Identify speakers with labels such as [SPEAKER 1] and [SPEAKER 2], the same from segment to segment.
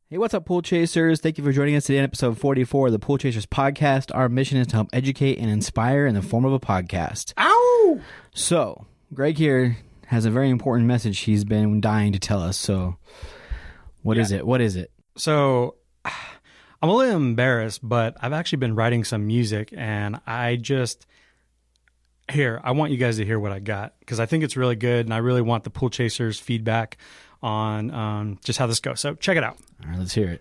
[SPEAKER 1] Hey, what's up, Pool Chasers? Thank you for joining us today on episode 44 of the Pool Chasers podcast. Our mission is to help educate and inspire in the form of a podcast.
[SPEAKER 2] Ow!
[SPEAKER 1] So, Greg here has a very important message he's been dying to tell us. So, what is it? What is it?
[SPEAKER 2] So, I'm a little embarrassed, but I've actually been writing some music, and I want you guys to hear what I got, because I think it's really good, and I really want the Pool Chasers feedback on just how this goes. So check it out.
[SPEAKER 1] All right, let's hear it.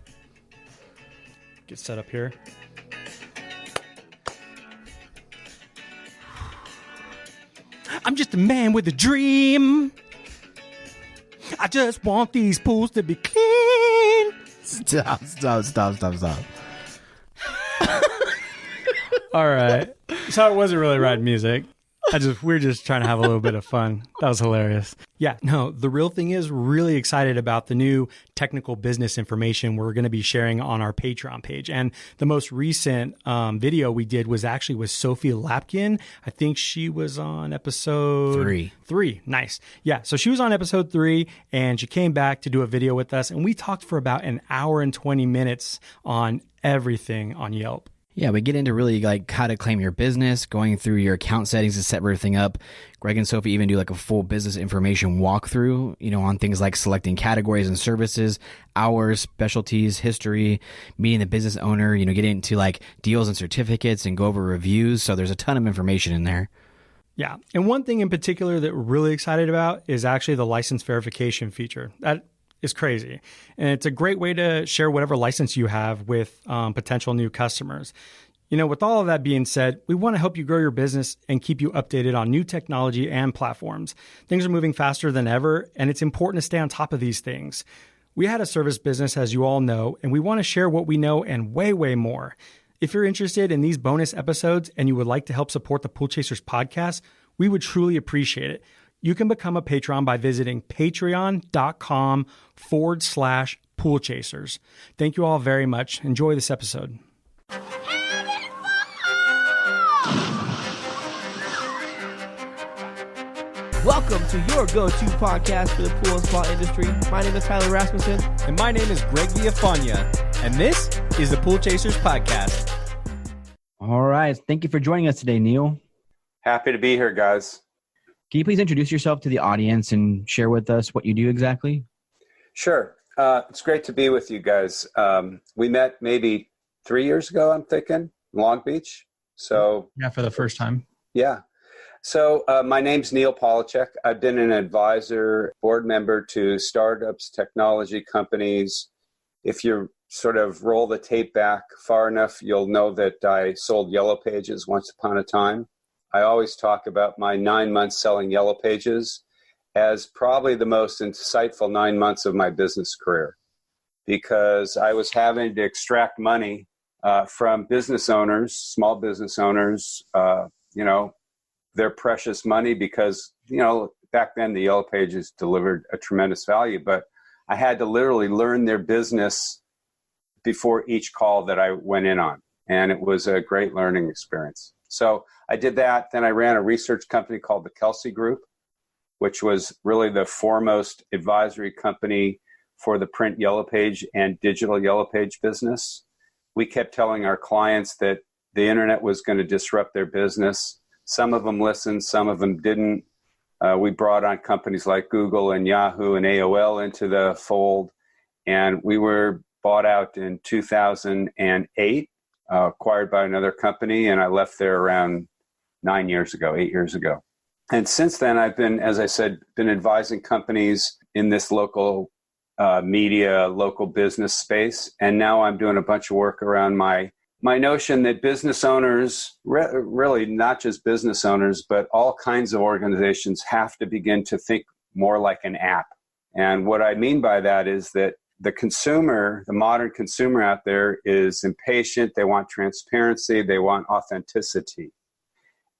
[SPEAKER 2] Get set up here. I'm just a man with a dream. I just want these pools to be clean.
[SPEAKER 1] Stop.
[SPEAKER 2] All right. So it wasn't really writing music. We're just trying to have a little bit of fun. That was hilarious. Yeah, no, the real thing is really excited about the new technical business information we're going to be sharing on our Patreon page. And the most recent video we did was actually with Sophie Lapkin. I think she was on episode 3. Nice. Yeah, so she was on episode 3 and she came back to do a video with us. And we talked for about an hour and 20 minutes on everything on Yelp.
[SPEAKER 1] Yeah, we get into really like how to claim your business, going through your account settings to set everything up. Greg and Sophie even do like a full business information walkthrough, on things like selecting categories and services, hours, specialties, history, meeting the business owner, getting into like deals and certificates and go over reviews. So there's a ton of information in there.
[SPEAKER 2] Yeah. And one thing in particular that we're really excited about is actually the license verification feature. That is crazy. And it's a great way to share whatever license you have with potential new customers. With all of that being said, we want to help you grow your business and keep you updated on new technology and platforms. Things are moving faster than ever, and it's important to stay on top of these things. We had a service business, as you all know, and we want to share what we know and way, way more. If you're interested in these bonus episodes and you would like to help support the Pool Chasers podcast, we would truly appreciate it. You can become a patron by visiting patreon.com/Pool Chasers. Thank you all very much. Enjoy this episode.
[SPEAKER 3] Welcome to your go-to podcast for the pool and spa industry. My name is Tyler Rasmussen.
[SPEAKER 4] And my name is Greg Villafania. And this is the Pool Chasers podcast.
[SPEAKER 1] All right. Thank you for joining us today, Neal.
[SPEAKER 5] Happy to be here, guys.
[SPEAKER 1] Can you please introduce yourself to the audience and share with us what you do exactly?
[SPEAKER 5] Sure. It's great to be with you guys. We met maybe 3 years ago, I'm thinking, in Long Beach. So
[SPEAKER 2] Yeah, for the first time.
[SPEAKER 5] Yeah. So my name's Neal Polachek. I've been an advisor, board member to startups, technology companies. If you sort of roll the tape back far enough, you'll know that I sold Yellow Pages once upon a time. I always talk about my 9 months selling Yellow Pages as probably the most insightful 9 months of my business career, because I was having to extract money from business owners, small business owners, their precious money, because, back then the Yellow Pages delivered a tremendous value, but I had to literally learn their business before each call that I went in on. And it was a great learning experience. So I did that. Then I ran a research company called the Kelsey Group, which was really the foremost advisory company for the print Yellow Page and digital Yellow Page business. We kept telling our clients that the internet was going to disrupt their business. Some of them listened, some of them didn't. We brought on companies like Google and Yahoo and AOL into the fold, and we were bought out in 2008. Acquired by another company, and I left there around 8 years ago. And since then, I've been, as I said, advising companies in this local media, local business space. And now I'm doing a bunch of work around my notion that business owners, really not just business owners, but all kinds of organizations have to begin to think more like an app. And what I mean by that is that the consumer, the modern consumer out there, is impatient. They want transparency. They want authenticity.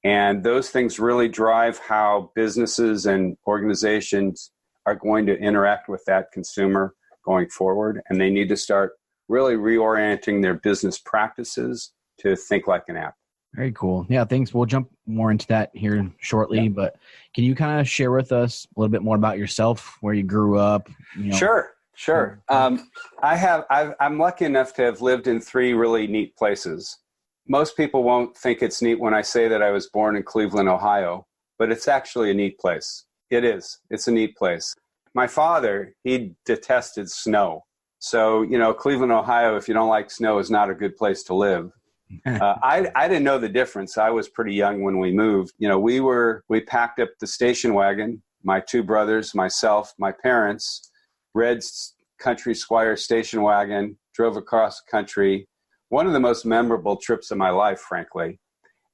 [SPEAKER 5] And those things really drive how businesses and organizations are going to interact with that consumer going forward. And they need to start really reorienting their business practices to think like an app.
[SPEAKER 1] Very cool. Yeah, thanks. We'll jump more into that here shortly, but can you kind of share with us a little bit more about yourself, where you grew up?
[SPEAKER 5] Sure. Sure. I'm lucky enough to have lived in 3 really neat places. Most people won't think it's neat when I say that I was born in Cleveland, Ohio, but it's actually a neat place. It is. It's a neat place. My father, he detested snow. So, Cleveland, Ohio, if you don't like snow, is not a good place to live. I didn't know the difference. I was pretty young when we moved. We packed up the station wagon, my 2 brothers, myself, my parents, red country Squire station wagon, drove across the country. One of the most memorable trips of my life, frankly.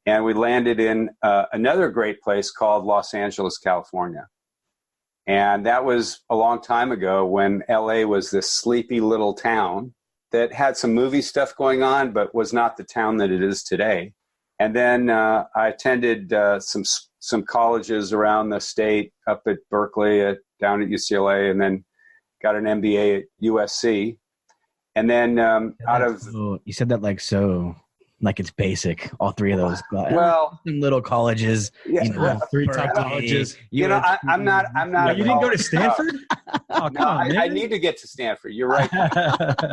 [SPEAKER 5] And we landed in another great place called Los Angeles, California. And that was a long time ago when LA was this sleepy little town that had some movie stuff going on, but was not the town that it is today. And then I attended some colleges around the state, up at Berkeley, down at UCLA, and then got an MBA at USC. And then
[SPEAKER 1] you said that like it's basic, all 3 of those.
[SPEAKER 5] Well,
[SPEAKER 1] little colleges,
[SPEAKER 5] yeah,
[SPEAKER 2] 3 top colleges.
[SPEAKER 5] I'm not.
[SPEAKER 2] You didn't go to Stanford? Oh, come on, man.
[SPEAKER 5] I need to get to Stanford. You're right.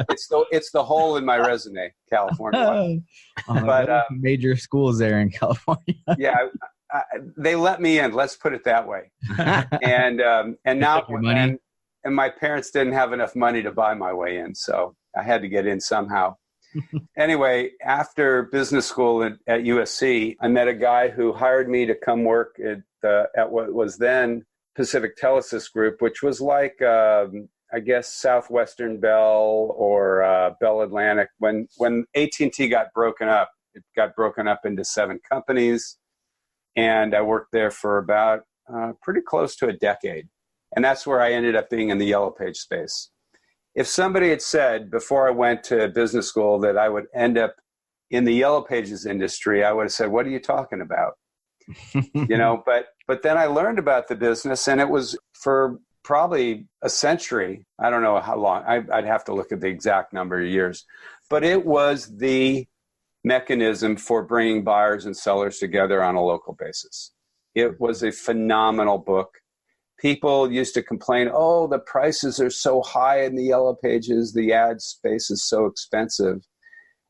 [SPEAKER 5] It's the hole in my resume, California. But
[SPEAKER 1] major schools there in California.
[SPEAKER 5] Yeah, they let me in. Let's put it that way. And now, and my parents didn't have enough money to buy my way in, so I had to get in somehow. Anyway, after business school at USC, I met a guy who hired me to come work at what was then Pacific Telesis Group, which was like, I guess, Southwestern Bell or Bell Atlantic. When AT&T got broken up, it got broken up into 7 companies. And I worked there for about pretty close to a decade. And that's where I ended up being in the Yellow Page space. If somebody had said before I went to business school that I would end up in the Yellow Pages industry, I would have said, what are you talking about? But then I learned about the business, and it was for probably a century. I don't know how long. I'd have to look at the exact number of years. But it was the mechanism for bringing buyers and sellers together on a local basis. It was a phenomenal book. People used to complain, oh, the prices are so high in the Yellow Pages, the ad space is so expensive.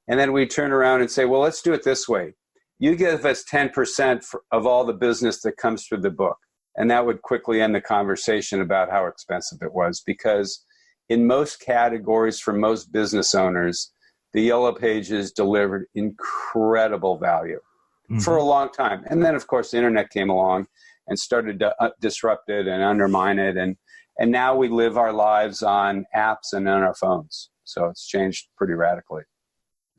[SPEAKER 5] And then we turn around and say, well, let's do it this way. You give us 10% of all the business that comes through the book. And that would quickly end the conversation about how expensive it was, because in most categories for most business owners, the Yellow Pages delivered incredible value for a long time. And then, of course, the internet came along and started to disrupt it and undermine it. And now we live our lives on apps and on our phones. So it's changed pretty radically.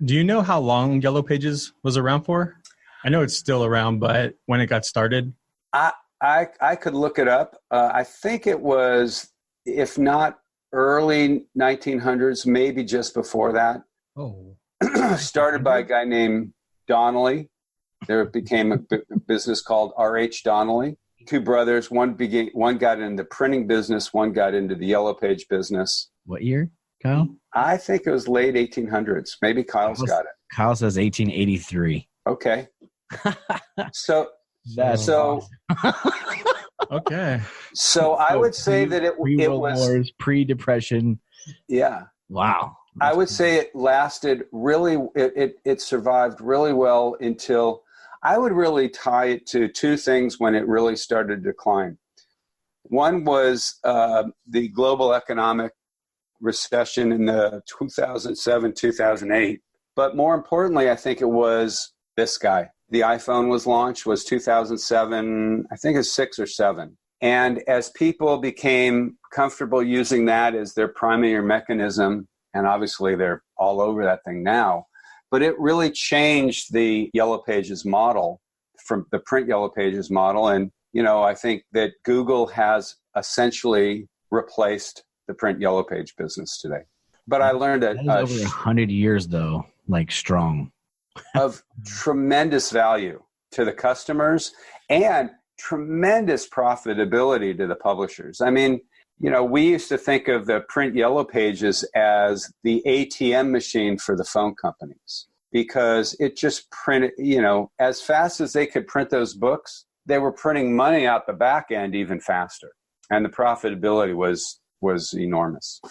[SPEAKER 2] Do you know how long Yellow Pages was around for? I know it's still around, but when it got started?
[SPEAKER 5] I could look it up. I think it was, if not early 1900s, maybe just before that.
[SPEAKER 2] Oh.
[SPEAKER 5] Started by a guy named Donnelly. There became a business called R.H. Donnelly. 2 brothers. One got into the printing business. One got into the Yellow Page business.
[SPEAKER 1] What year, Kyle?
[SPEAKER 5] I think it was late 1800s. Maybe Kyle's got it.
[SPEAKER 1] Kyle says 1883.
[SPEAKER 5] Okay. So
[SPEAKER 2] Okay.
[SPEAKER 5] So I would say that it was
[SPEAKER 1] Wars, pre-Depression.
[SPEAKER 5] Yeah.
[SPEAKER 1] Wow.
[SPEAKER 5] I would say it lasted really. It survived really well until I would really tie it to 2 things when it really started to decline. One was the global economic recession in the 2007, 2008. But more importantly, I think it was this guy. The iPhone was launched, was 2007, I think it's 6 or 7. And as people became comfortable using that as their primary mechanism, and obviously they're all over that thing now, but it really changed the Yellow Pages model from the print Yellow Pages model. And, I think that Google has essentially replaced the print Yellow Page business today. But I learned
[SPEAKER 1] that is over 100 years, though, like strong.
[SPEAKER 5] Of tremendous value to the customers and tremendous profitability to the publishers. I mean, we used to think of the print Yellow Pages as the ATM machine for the phone companies, because it just printed, as fast as they could print those books, they were printing money out the back end even faster. And the profitability was was enormous.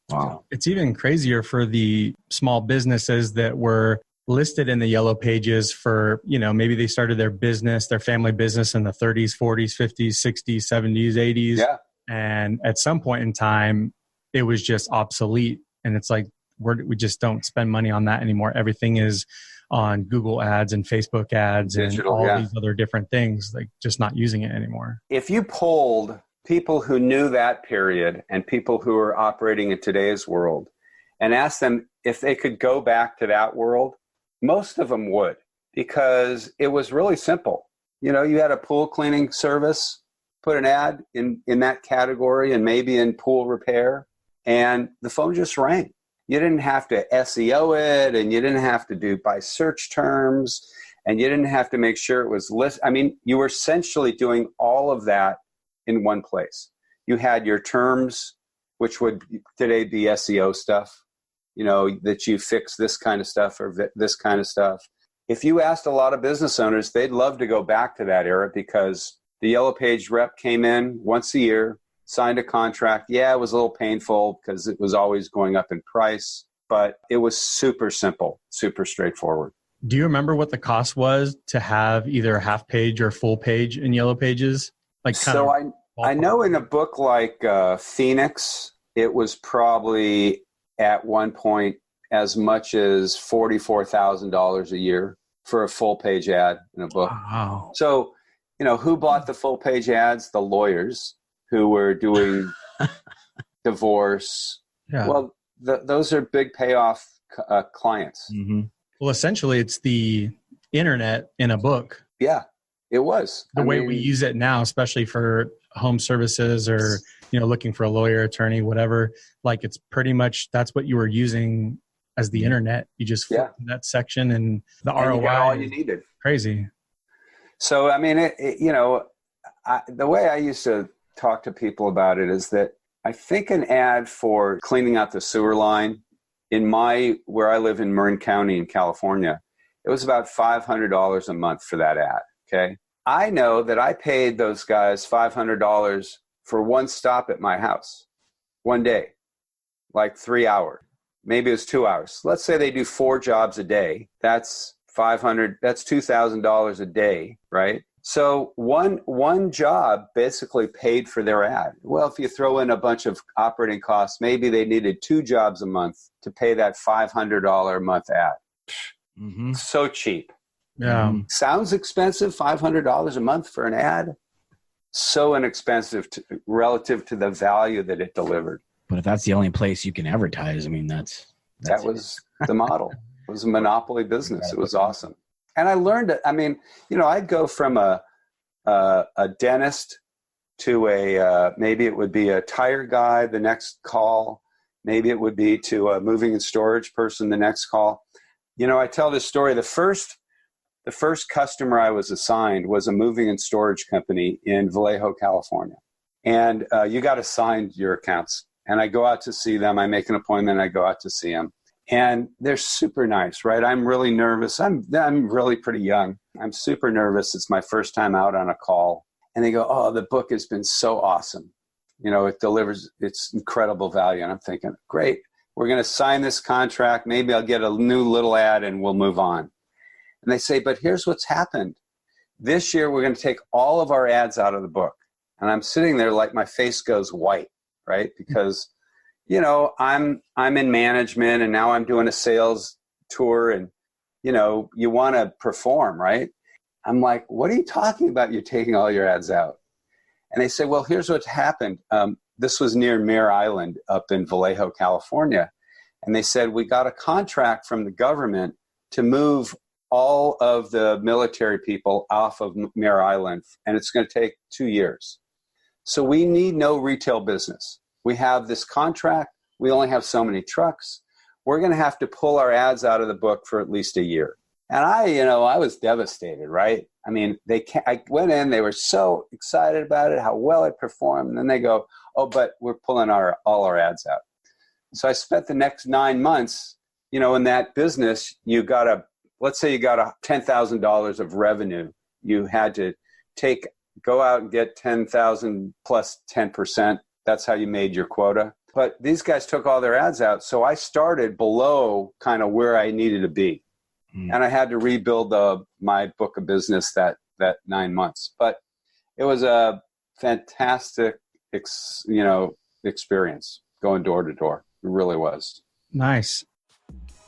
[SPEAKER 1] Wow.
[SPEAKER 2] It's even crazier for the small businesses that were listed in the yellow pages for, maybe they started their business, their family business in the 30s, 40s, 50s, 60s, 70s, 80s.
[SPEAKER 5] Yeah.
[SPEAKER 2] And at some point in time, it was just obsolete. And it's like, we just don't spend money on that anymore. Everything is on Google ads and Facebook ads
[SPEAKER 5] Digital,
[SPEAKER 2] and all these other different things, like just not using it anymore.
[SPEAKER 5] If you polled people who knew that period and people who are operating in today's world and asked them if they could go back to that world, most of them would, because it was really simple. You had a pool cleaning service, put an ad in that category and maybe in pool repair, and the phone just rang. You didn't have to SEO it, and you didn't have to do by search terms, and you didn't have to make sure it was list. I mean, you were essentially doing all of that in one place. You had your terms, which would today be SEO stuff, that you fix this kind of stuff or this kind of stuff. If you asked a lot of business owners, they'd love to go back to that era, because the Yellow Page rep came in once a year, signed a contract. Yeah, it was a little painful because it was always going up in price, but it was super simple, super straightforward.
[SPEAKER 2] Do you remember what the cost was to have either a half page or full page in Yellow Pages?
[SPEAKER 5] I know in a book like Phoenix, it was probably at one point as much as $44,000 a year for a full page ad in a book.
[SPEAKER 2] Wow.
[SPEAKER 5] So, who bought the full page ads? The lawyers who were doing divorce. Yeah. Well, those are big payoff clients.
[SPEAKER 1] Mm-hmm.
[SPEAKER 2] Well, essentially, it's the internet in a book.
[SPEAKER 5] Yeah, it was.
[SPEAKER 2] The way we use it now, especially for home services or, looking for a lawyer, attorney, whatever, like it's pretty much, that's what you were using as the internet. You just flip that section and the ROI.
[SPEAKER 5] You got all you needed.
[SPEAKER 2] Crazy.
[SPEAKER 5] So, I mean, the way I used to talk to people about it is that I think an ad for cleaning out the sewer line where I live in Marin County in California, it was about $500 a month for that ad. Okay. I know that I paid those guys $500 for one stop at my house, one day, like 3 hours. Maybe it was 2 hours. Let's say they do 4 jobs a day. That's $500. That's $2,000 a day, right? So one job basically paid for their ad. Well, if you throw in a bunch of operating costs, maybe they needed 2 jobs a month to pay that $500 a month ad.
[SPEAKER 1] Mm-hmm.
[SPEAKER 5] So cheap.
[SPEAKER 2] Yeah.
[SPEAKER 5] Sounds expensive, $500 a month for an ad. So inexpensive relative to the value that it delivered.
[SPEAKER 1] But if that's the only place you can advertise, I mean, that
[SPEAKER 5] was the model. It was a monopoly business. It was awesome. And I learned it. I mean, I'd go from a dentist to maybe it would be a tire guy the next call. Maybe it would be to a moving and storage person the next call. I tell this story. The first customer I was assigned was a moving and storage company in Vallejo, California. And you got assigned your accounts. And I go out to see them. I make an appointment. I go out to see them. And they're super nice, right? I'm really nervous. I'm really pretty young. I'm super nervous. It's my first time out on a call. And they go, oh, the book has been so awesome. It delivers its incredible value. And I'm thinking, great, we're going to sign this contract. Maybe I'll get a new little ad and we'll move on. And they say, but here's what's happened. This year, we're going to take all of our ads out of the book. And I'm sitting there like my face goes white, right? Because I'm in management and now I'm doing a sales tour and, you want to perform, right? I'm like, what are you talking about? You're taking all your ads out. And they say, well, here's what's happened. This was near Mare Island up in Vallejo, California. And they said, we got a contract from the government to move all of the military people off of Mare Island. And it's going to take 2 years. So we need no retail business. We have this contract. We only have so many trucks. We're going to have to pull our ads out of the book for at least a year. And I was devastated, right? I mean, I went in, they were so excited about it, how well it performed. And then they go, oh, but we're pulling all our ads out. So I spent the next 9 months, in that business, let's say you got $10,000 of revenue. You had to go out and get 10,000 plus 10%. that's how you made your quota. But these guys took all their ads out. So I started below kind of where I needed to be. And I had to rebuild my book of business that 9 months. But it was a fantastic, experience going door to door. It really was.
[SPEAKER 2] Nice.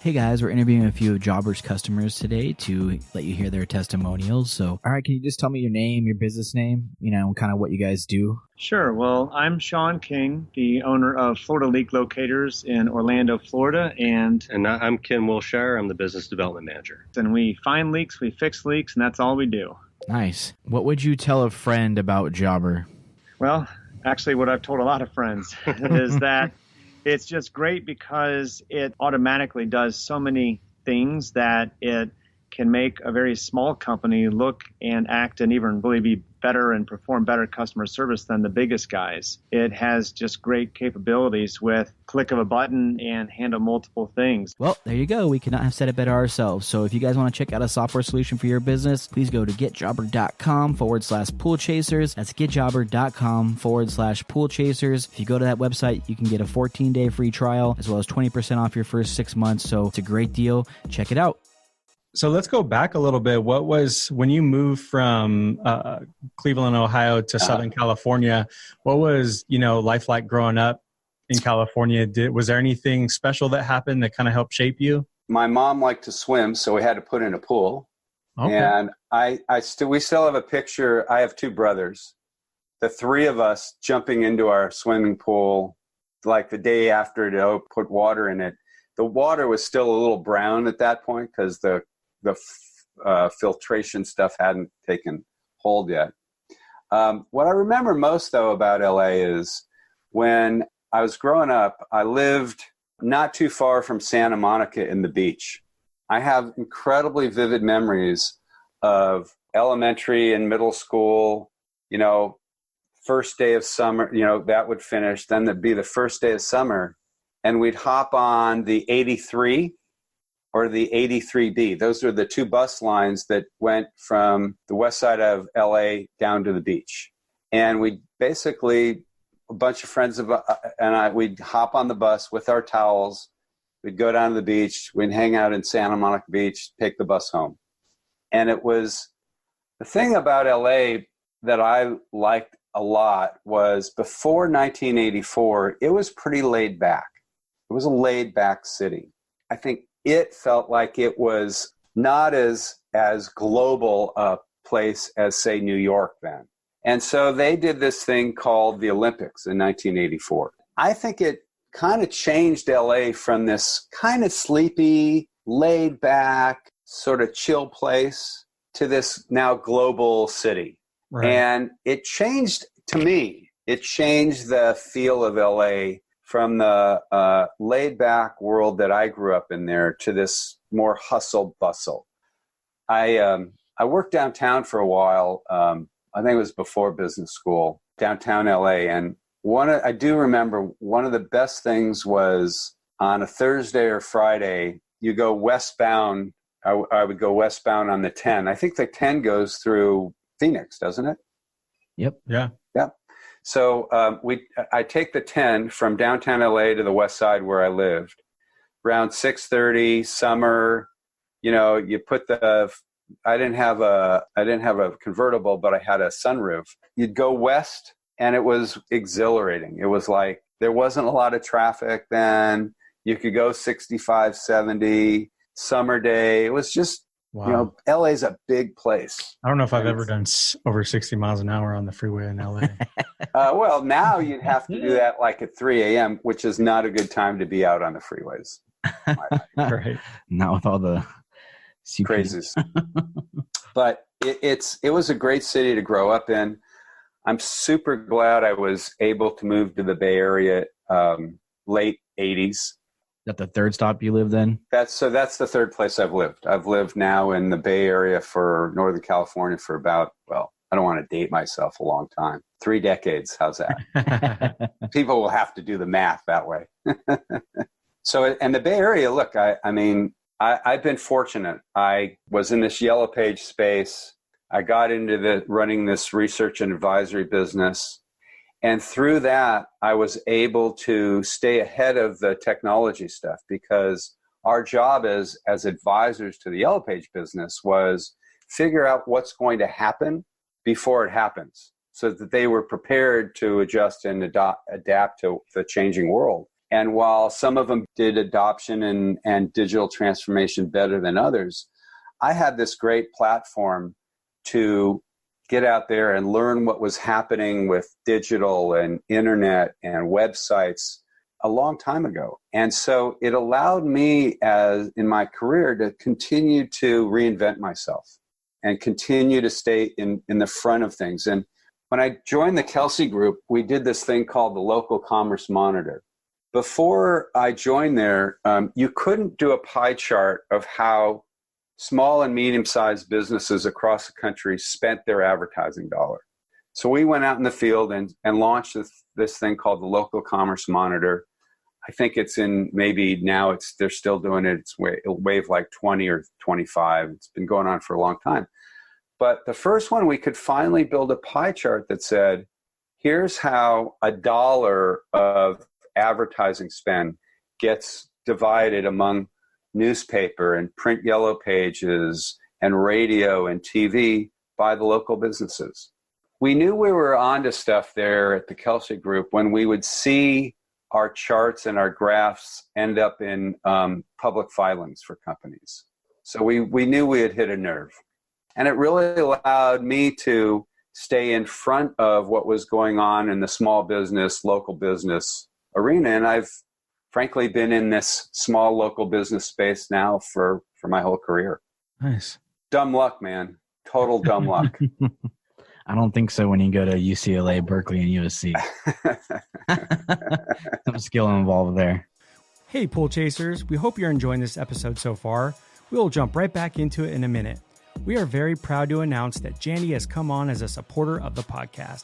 [SPEAKER 1] Hey guys, we're interviewing a few of Jobber's customers today to let you hear their testimonials. So, all right, can you just tell me your name, your business name, kind of what you guys do?
[SPEAKER 6] Sure. Well, I'm Sean King, the owner of Florida Leak Locators in Orlando, Florida. And
[SPEAKER 7] I'm Ken Wilshire. I'm the business development manager.
[SPEAKER 6] And we find leaks, we fix leaks, and that's all we do.
[SPEAKER 1] Nice. What would you tell a friend about Jobber?
[SPEAKER 6] Well, actually, what I've told a lot of friends is that it's just great because it automatically does so many things that it can make a very small company look and act and even really be better and perform better customer service than the biggest guys. It has just great capabilities with click of a button and handle multiple things.
[SPEAKER 1] Well, there you go. We could not have said it better ourselves. So if you guys want to check out a software solution for your business, please go to getjobber.com/pool chasers. That's getjobber.com/pool chasers. If you go to that website, you can get a 14-day free trial as well as 20% off your first 6 months. So it's a great deal. Check it out.
[SPEAKER 2] So let's go back a little bit. What was, when you moved from Cleveland, Ohio to Southern California, what was, life like growing up in California? Was there anything special that happened that kind of helped shape you?
[SPEAKER 5] My mom liked to swim, so we had to put in a pool. Okay. And we still have a picture. I have 2 brothers. The 3 of us jumping into our swimming pool, like the day after to put water in it. The water was still a little brown at that point because the filtration stuff hadn't taken hold yet. What I remember most, though, about LA is when I was growing up, I lived not too far from Santa Monica in the beach. I have incredibly vivid memories of elementary and middle school, first day of summer, that would finish. Then there'd be the first day of summer, and we'd hop on the 83 or the 83B. Those are the 2 bus lines that went from the west side of LA down to the beach. And we basically, a bunch of friends we'd hop on the bus with our towels. We'd go down to the beach. We'd hang out in Santa Monica Beach, take the bus home. And it was, the thing about LA that I liked a lot was before 1984, it was pretty laid back. It was a laid back city. I think it felt like it was not as global a place as, say, New York then. And so they did this thing called the Olympics in 1984. I think it kind of changed LA from this kind of sleepy, laid back, sort of chill place to this now global city. Right. And it changed, to me, it changed the feel of LA from the laid-back world that I grew up in there to this more hustle bustle. I worked downtown for a while. I think it was before business school, downtown LA. And I do remember one of the best things was on a Thursday or Friday, you go westbound. I would go westbound on the 10. I think the 10 goes through Phoenix, doesn't it?
[SPEAKER 1] Yep.
[SPEAKER 2] Yeah.
[SPEAKER 5] Yep. So I take the 10 from downtown LA to the west side where I lived. Around 6:30, summer, you put I didn't have a convertible, but I had a sunroof. You'd go west, and it was exhilarating. It was like there wasn't a lot of traffic then. You could go 65, 70, summer day. It was just,
[SPEAKER 2] wow.
[SPEAKER 5] LA's a big place.
[SPEAKER 2] I don't know if I've ever done over 60 miles an hour on the freeway in LA.
[SPEAKER 5] Well, now you'd have to do that like at 3 a.m., which is not a good time to be out on the freeways.
[SPEAKER 2] Right.
[SPEAKER 1] Not with all the
[SPEAKER 5] crazes. But it was a great city to grow up in. I'm super glad I was able to move to the Bay Area late 80s.
[SPEAKER 1] Is that the third stop you lived in?
[SPEAKER 5] That's the third place I've lived. I've lived now in the Bay Area for Northern California for about, I don't want to date myself, a long time. 3 decades. How's that? People will have to do the math that way. So, and the Bay Area, look, I've been fortunate. I was in this Yellow Page space. I got into running this research and advisory business. And through that, I was able to stay ahead of the technology stuff, because our job as advisors to the Yellow Page business was figure out what's going to happen before it happens, so that they were prepared to adjust and adapt to the changing world. And while some of them did adoption and digital transformation better than others, I had this great platform to get out there and learn what was happening with digital and internet and websites a long time ago. And so it allowed me, as in my career, to continue to reinvent myself and continue to stay in the front of things. And when I joined the Kelsey Group, we did this thing called the Local Commerce Monitor. Before I joined there, you couldn't do a pie chart of how small and medium-sized businesses across the country spent their advertising dollar. So we went out in the field and launched this thing called the Local Commerce Monitor. I think it's in, maybe now they're still doing it. It's wave like 20 or 25. It's been going on for a long time. But the first one, we could finally build a pie chart that said, here's how $1 of advertising spend gets divided among newspaper and print yellow pages and radio and TV by the local businesses. We knew we were onto stuff there at the Kelsey Group when we would see our charts and our graphs end up in public filings for companies. So we knew we had hit a nerve. And it really allowed me to stay in front of what was going on in the small business, local business arena. And I've frankly been in this small local business space now for my whole career.
[SPEAKER 1] Nice.
[SPEAKER 5] Dumb luck, man. Total dumb luck.
[SPEAKER 1] I don't think so when you go to UCLA, Berkeley, and USC. Some skill involved there.
[SPEAKER 2] Hey, Pool Chasers, we hope you're enjoying this episode so far. We'll jump right back into it in a minute. We are very proud to announce that Jandy has come on as a supporter of the podcast.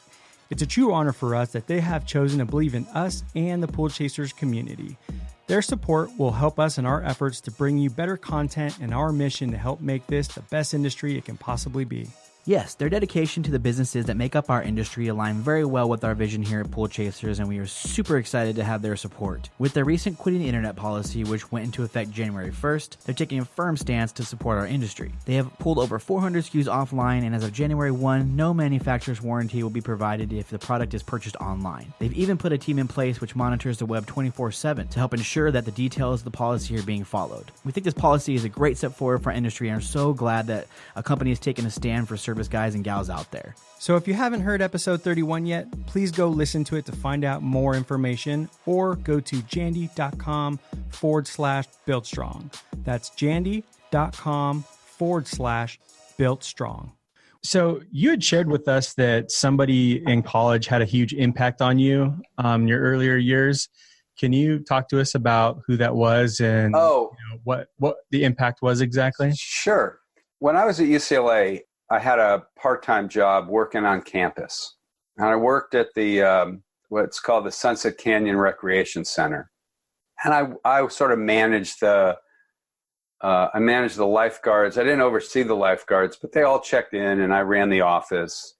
[SPEAKER 2] It's a true honor for us that they have chosen to believe in us and the Pool Chasers community. Their support will help us in our efforts to bring you better content and our mission to help make this the best industry it can possibly be.
[SPEAKER 1] Yes, their dedication to the businesses that make up our industry align very well with our vision here at Pool Chasers, and we are super excited to have their support. With their recent quitting the internet policy, which went into effect January 1st, they're taking a firm stance to support our industry. They have pulled over 400 SKUs offline, and as of January 1, no manufacturer's warranty will be provided if the product is purchased online. They've even put a team in place which monitors the web 24/7 to help ensure that the details of the policy are being followed. We think this policy is a great step forward for our industry and are so glad that a company is taking a stand for service guys and gals out there.
[SPEAKER 2] So if you haven't heard episode 31 yet, please go listen to it to find out more information, or go to jandy.com/buildstrong. That's jandy.com/buildstrong.
[SPEAKER 8] So you had shared with us that somebody in college had a huge impact on you in your earlier years. Can you talk to us about who that was and what the impact was exactly?
[SPEAKER 5] Sure. When I was at UCLA, I had a part-time job working on campus. And I worked at the what's called the Sunset Canyon Recreation Center. And I sort of managed the lifeguards. I didn't oversee the lifeguards, but they all checked in and I ran the office.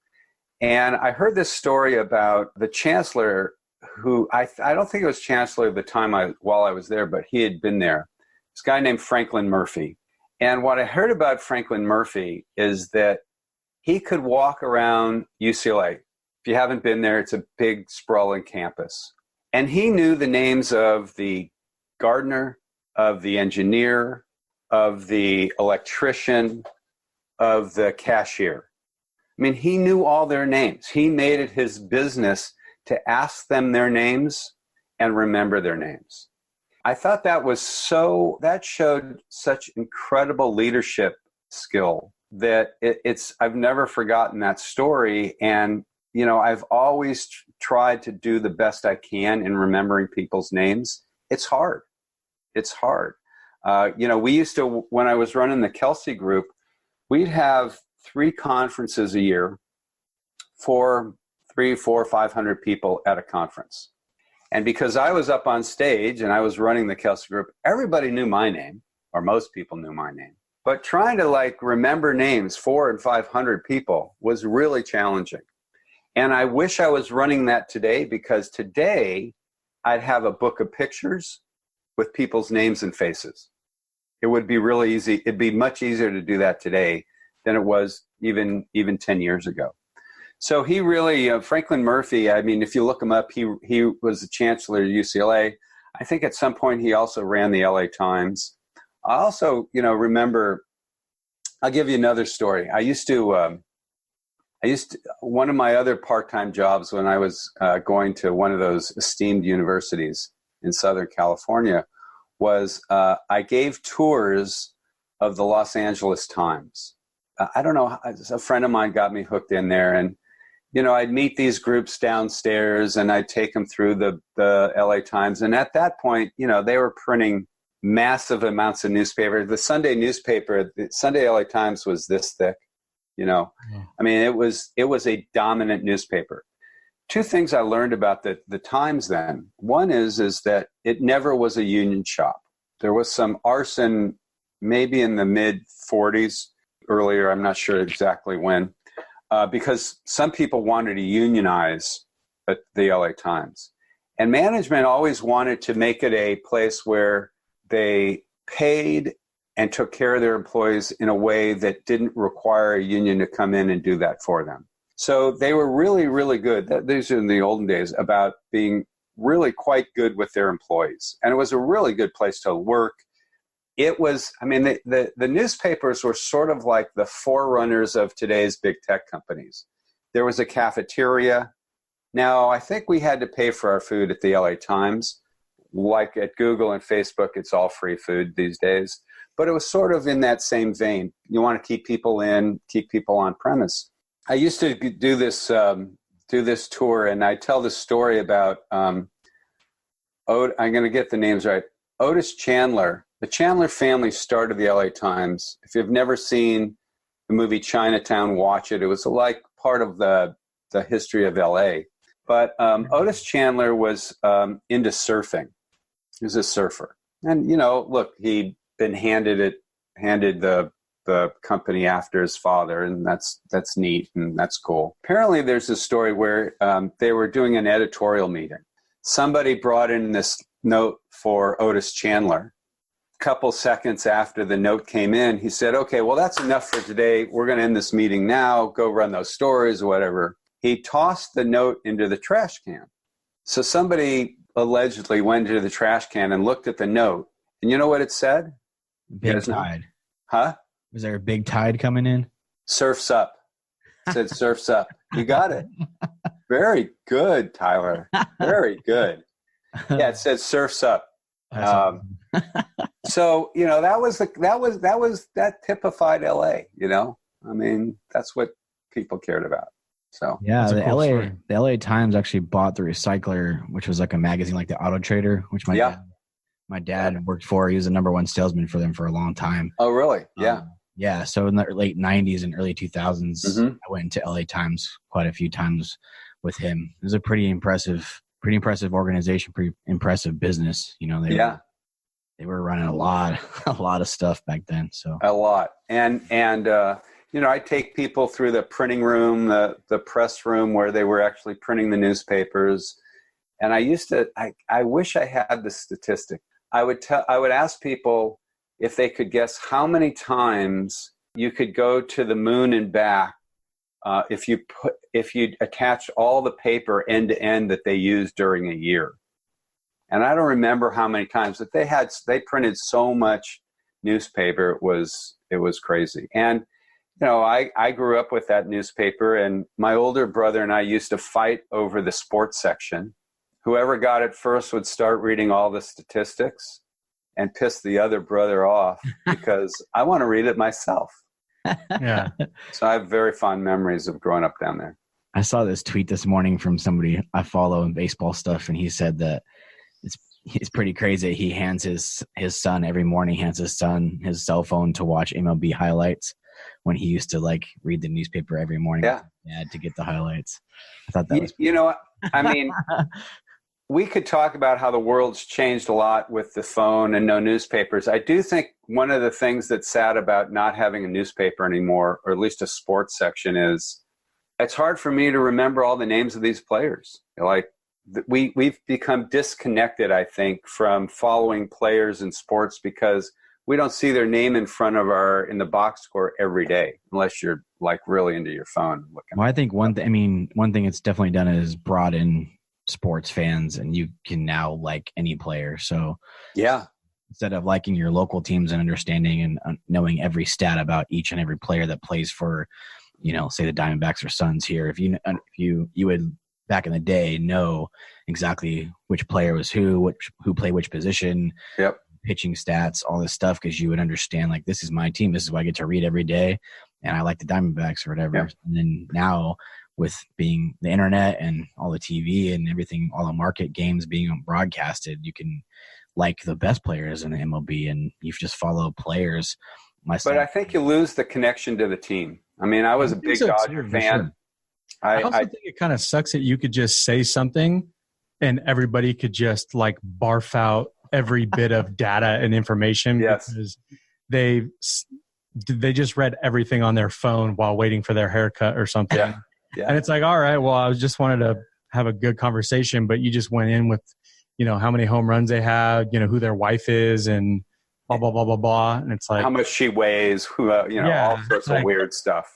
[SPEAKER 5] And I heard this story about the chancellor, who I don't think it was chancellor at the time while I was there, but he had been there. This guy named Franklin Murphy. And what I heard about Franklin Murphy is that he could walk around UCLA. If you haven't been there, it's a big sprawling campus. And he knew the names of the gardener, of the engineer, of the electrician, of the cashier. I mean, he knew all their names. He made it his business to ask them their names and remember their names. I thought that showed such incredible leadership skill that I've never forgotten that story. And, I've always tried to do the best I can in remembering people's names. It's hard. We used to, when I was running the Kelsey Group, we'd have 3 conferences a year for 500 people at a conference. And because I was up on stage and I was running the Kelsey Group, everybody knew my name, or most people knew my name. But trying to remember names, 400 and 500 people, was really challenging. And I wish I was running that today, because today I'd have a book of pictures with people's names and faces. It would be really easy. It'd be much easier to do that today than it was even 10 years ago. So he really, Franklin Murphy, I mean, if you look him up, he was the chancellor at UCLA. I think at some point he also ran the LA Times. I also, remember, I'll give you another story. I used to, one of my other part-time jobs when I was going to one of those esteemed universities in Southern California was I gave tours of the Los Angeles Times. I don't know, a friend of mine got me hooked in there, and I'd meet these groups downstairs and I'd take them through the LA Times. And at that point, they were printing massive amounts of newspaper. The Sunday newspaper, the Sunday LA Times was this thick, I mean, it was a dominant newspaper. Two things I learned about the Times then. One is that it never was a union shop. There was some arson maybe in the mid 40s, earlier, I'm not sure exactly when, because some people wanted to unionize at the LA Times. And management always wanted to make it a place where they paid and took care of their employees in a way that didn't require a union to come in and do that for them. So they were really, really good. These are in the olden days, about being really quite good with their employees. And it was a really good place to work. It was, I mean, the newspapers were sort of like the forerunners of today's big tech companies. There was a cafeteria. Now, I think we had to pay for our food at the LA Times. Like at Google and Facebook, it's all free food these days. But it was sort of in that same vein. You want to keep people in, keep people on premise. I used to do this tour, and I tell this story about, I'm going to get the names right, Otis Chandler. The Chandler family started the LA Times. If you've never seen the movie Chinatown, watch it. It was like part of the history of LA. But Otis Chandler was into surfing. He was a surfer. And, look, he'd been handed the company after his father, and that's neat and that's cool. Apparently there's a story where they were doing an editorial meeting. Somebody brought in this note for Otis Chandler. A couple seconds after the note came in, he said, okay, well, that's enough for today. We're going to end this meeting now. Go run those stories or whatever. He tossed the note into the trash can. So somebody allegedly went into the trash can and looked at the note. And you know what it said?
[SPEAKER 1] Big tide.
[SPEAKER 5] Huh?
[SPEAKER 1] Was there a big tide coming in?
[SPEAKER 5] Surf's up. It said surf's up. You got it. Very good, Tyler. Very good. Yeah, it said surf's up. So, that typified LA, I mean, that's what people cared about. So
[SPEAKER 1] yeah, the LA Times actually bought The Recycler, which was like a magazine like the Auto Trader, which my dad worked for. He was the #1 salesman for them for a long time.
[SPEAKER 5] Oh, really? Yeah.
[SPEAKER 1] Yeah. So in the late 90s and early 2000s, I went into LA Times quite a few times with him. It was a pretty impressive organization, pretty impressive business. They were running a lot of stuff back then. So
[SPEAKER 5] a lot. And I take people through the printing room, the press room where they were actually printing the newspapers. And I wish I had the statistic. I would ask people if they could guess how many times you could go to the moon and back if you attach all the paper end to end that they used during a year. And I don't remember how many times, but they printed so much newspaper. It was crazy. And I grew up with that newspaper, and my older brother and I used to fight over the sports section. Whoever got it first would start reading all the statistics and piss the other brother off because I want to read it myself.
[SPEAKER 8] Yeah.
[SPEAKER 5] So I have very fond memories of growing up down there.
[SPEAKER 1] I saw this tweet this morning from somebody I follow in baseball stuff, and he said that it's pretty crazy. He hands his son every morning, his cell phone to watch MLB highlights when he used to read the newspaper every morning. Yeah, to get the highlights. I thought that was
[SPEAKER 5] I mean, we could talk about how the world's changed a lot with the phone and no newspapers. I do think one of the things that's sad about not having a newspaper anymore, or at least a sports section, is it's hard for me to remember all the names of these players. Like we've become disconnected, I think, from following players in sports because we don't see their name in the box score every day, unless you're like really into your phone looking.
[SPEAKER 1] Well, I think one thing it's definitely done is brought in sports fans, and you can now like any player. So
[SPEAKER 5] yeah,
[SPEAKER 1] instead of liking your local teams and understanding and knowing every stat about each and every player that plays for, say the Diamondbacks or Suns here, if you would back in the day know exactly which player was who played which position,
[SPEAKER 5] yep,
[SPEAKER 1] pitching stats, all this stuff, because you would understand like this is my team, this is what I get to read every day, and I like the Diamondbacks or whatever.
[SPEAKER 5] Yep.
[SPEAKER 1] And then now with being the internet and all the TV and everything, all the market games being broadcasted, you can like the best players in the MLB, and you just follow players.
[SPEAKER 5] But I think you lose the connection to the team. I mean, I was a big Dodger fan.
[SPEAKER 8] Sure. I also think it kind of sucks that you could just say something and everybody could just like barf out every bit of data and information because they just read everything on their phone while waiting for their haircut or something.
[SPEAKER 5] Yeah. Yeah.
[SPEAKER 8] And it's like, all right, well, I just wanted to have a good conversation, but you just went in with, how many home runs they had, who their wife is and blah, blah, blah, blah, blah. And it's like
[SPEAKER 5] how much she weighs, all sorts of weird stuff.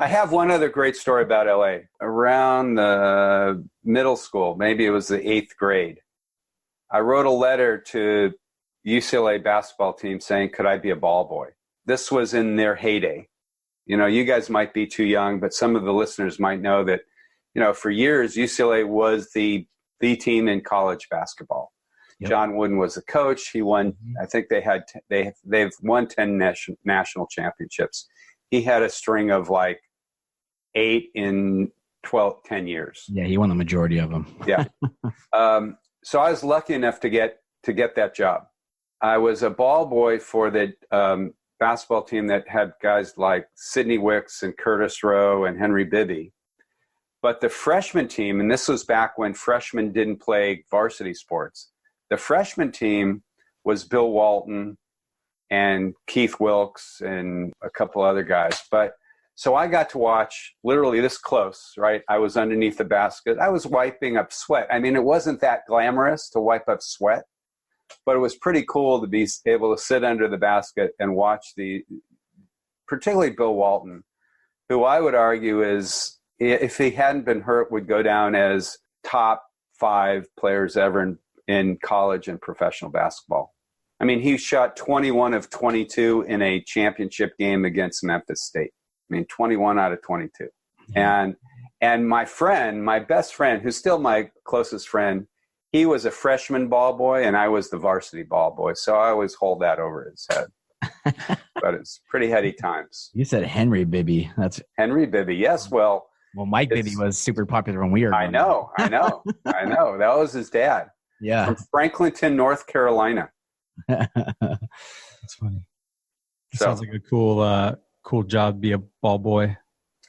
[SPEAKER 5] I have one other great story about LA. Around the middle school, maybe it was the 8th grade, I wrote a letter to UCLA basketball team saying, could I be a ball boy? This was in their heyday. You guys might be too young, but some of the listeners might know that, for years, UCLA was the team in college basketball. Yep. John Wooden was the coach. He won, I think they've won 10 national championships. He had a string of like 8 in 10 years.
[SPEAKER 1] Yeah, he won the majority of them.
[SPEAKER 5] Yeah. So I was lucky enough to get that job. I was a ball boy for the basketball team that had guys like Sidney Wicks and Curtis Rowe and Henry Bibby. But the freshman team, and this was back when freshmen didn't play varsity sports, the freshman team was Bill Walton and Keith Wilkes and a couple other guys. So I got to watch literally this close, right? I was underneath the basket. I was wiping up sweat. I mean, it wasn't that glamorous to wipe up sweat, but it was pretty cool to be able to sit under the basket and watch particularly Bill Walton, who I would argue is, if he hadn't been hurt, would go down as top 5 players ever in college and professional basketball. I mean, he shot 21 of 22 in a championship game against Memphis State. I mean, 21 out of 22. And my best friend, who's still my closest friend, he was a freshman ball boy and I was the varsity ball boy. So I always hold that over his head. But it's pretty heady times.
[SPEAKER 1] You said Henry Bibby. That's
[SPEAKER 5] Henry Bibby. Yes. Well,
[SPEAKER 1] Mike Bibby was super popular when we were.
[SPEAKER 5] I know. That was his dad.
[SPEAKER 1] Yeah.
[SPEAKER 5] From Franklinton, North Carolina.
[SPEAKER 8] That's funny. Sounds like a cool job to be a ball boy.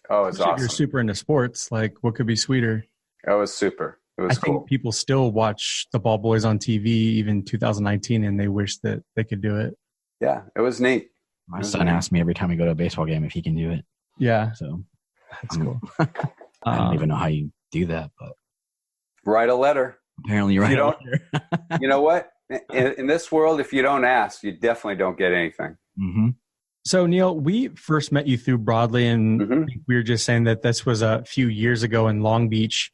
[SPEAKER 5] Oh, it's awesome.
[SPEAKER 8] If you're super into sports, like what could be sweeter?
[SPEAKER 5] It was super. It was cool.
[SPEAKER 8] I think people still watch the ball boys on TV even 2019 and they wish that they could do it.
[SPEAKER 5] Yeah, it was neat.
[SPEAKER 1] My son asks me every time we go to a baseball game if he can do it.
[SPEAKER 8] Yeah.
[SPEAKER 1] So
[SPEAKER 8] that's cool.
[SPEAKER 1] I don't even know how you do that, but
[SPEAKER 5] write a letter.
[SPEAKER 1] Apparently you're right.
[SPEAKER 5] You know what? In this world, if you don't ask, you definitely don't get anything.
[SPEAKER 1] Mm-hmm.
[SPEAKER 8] So, Neal, we first met you through Broadly, and we were just saying that this was a few years ago in Long Beach.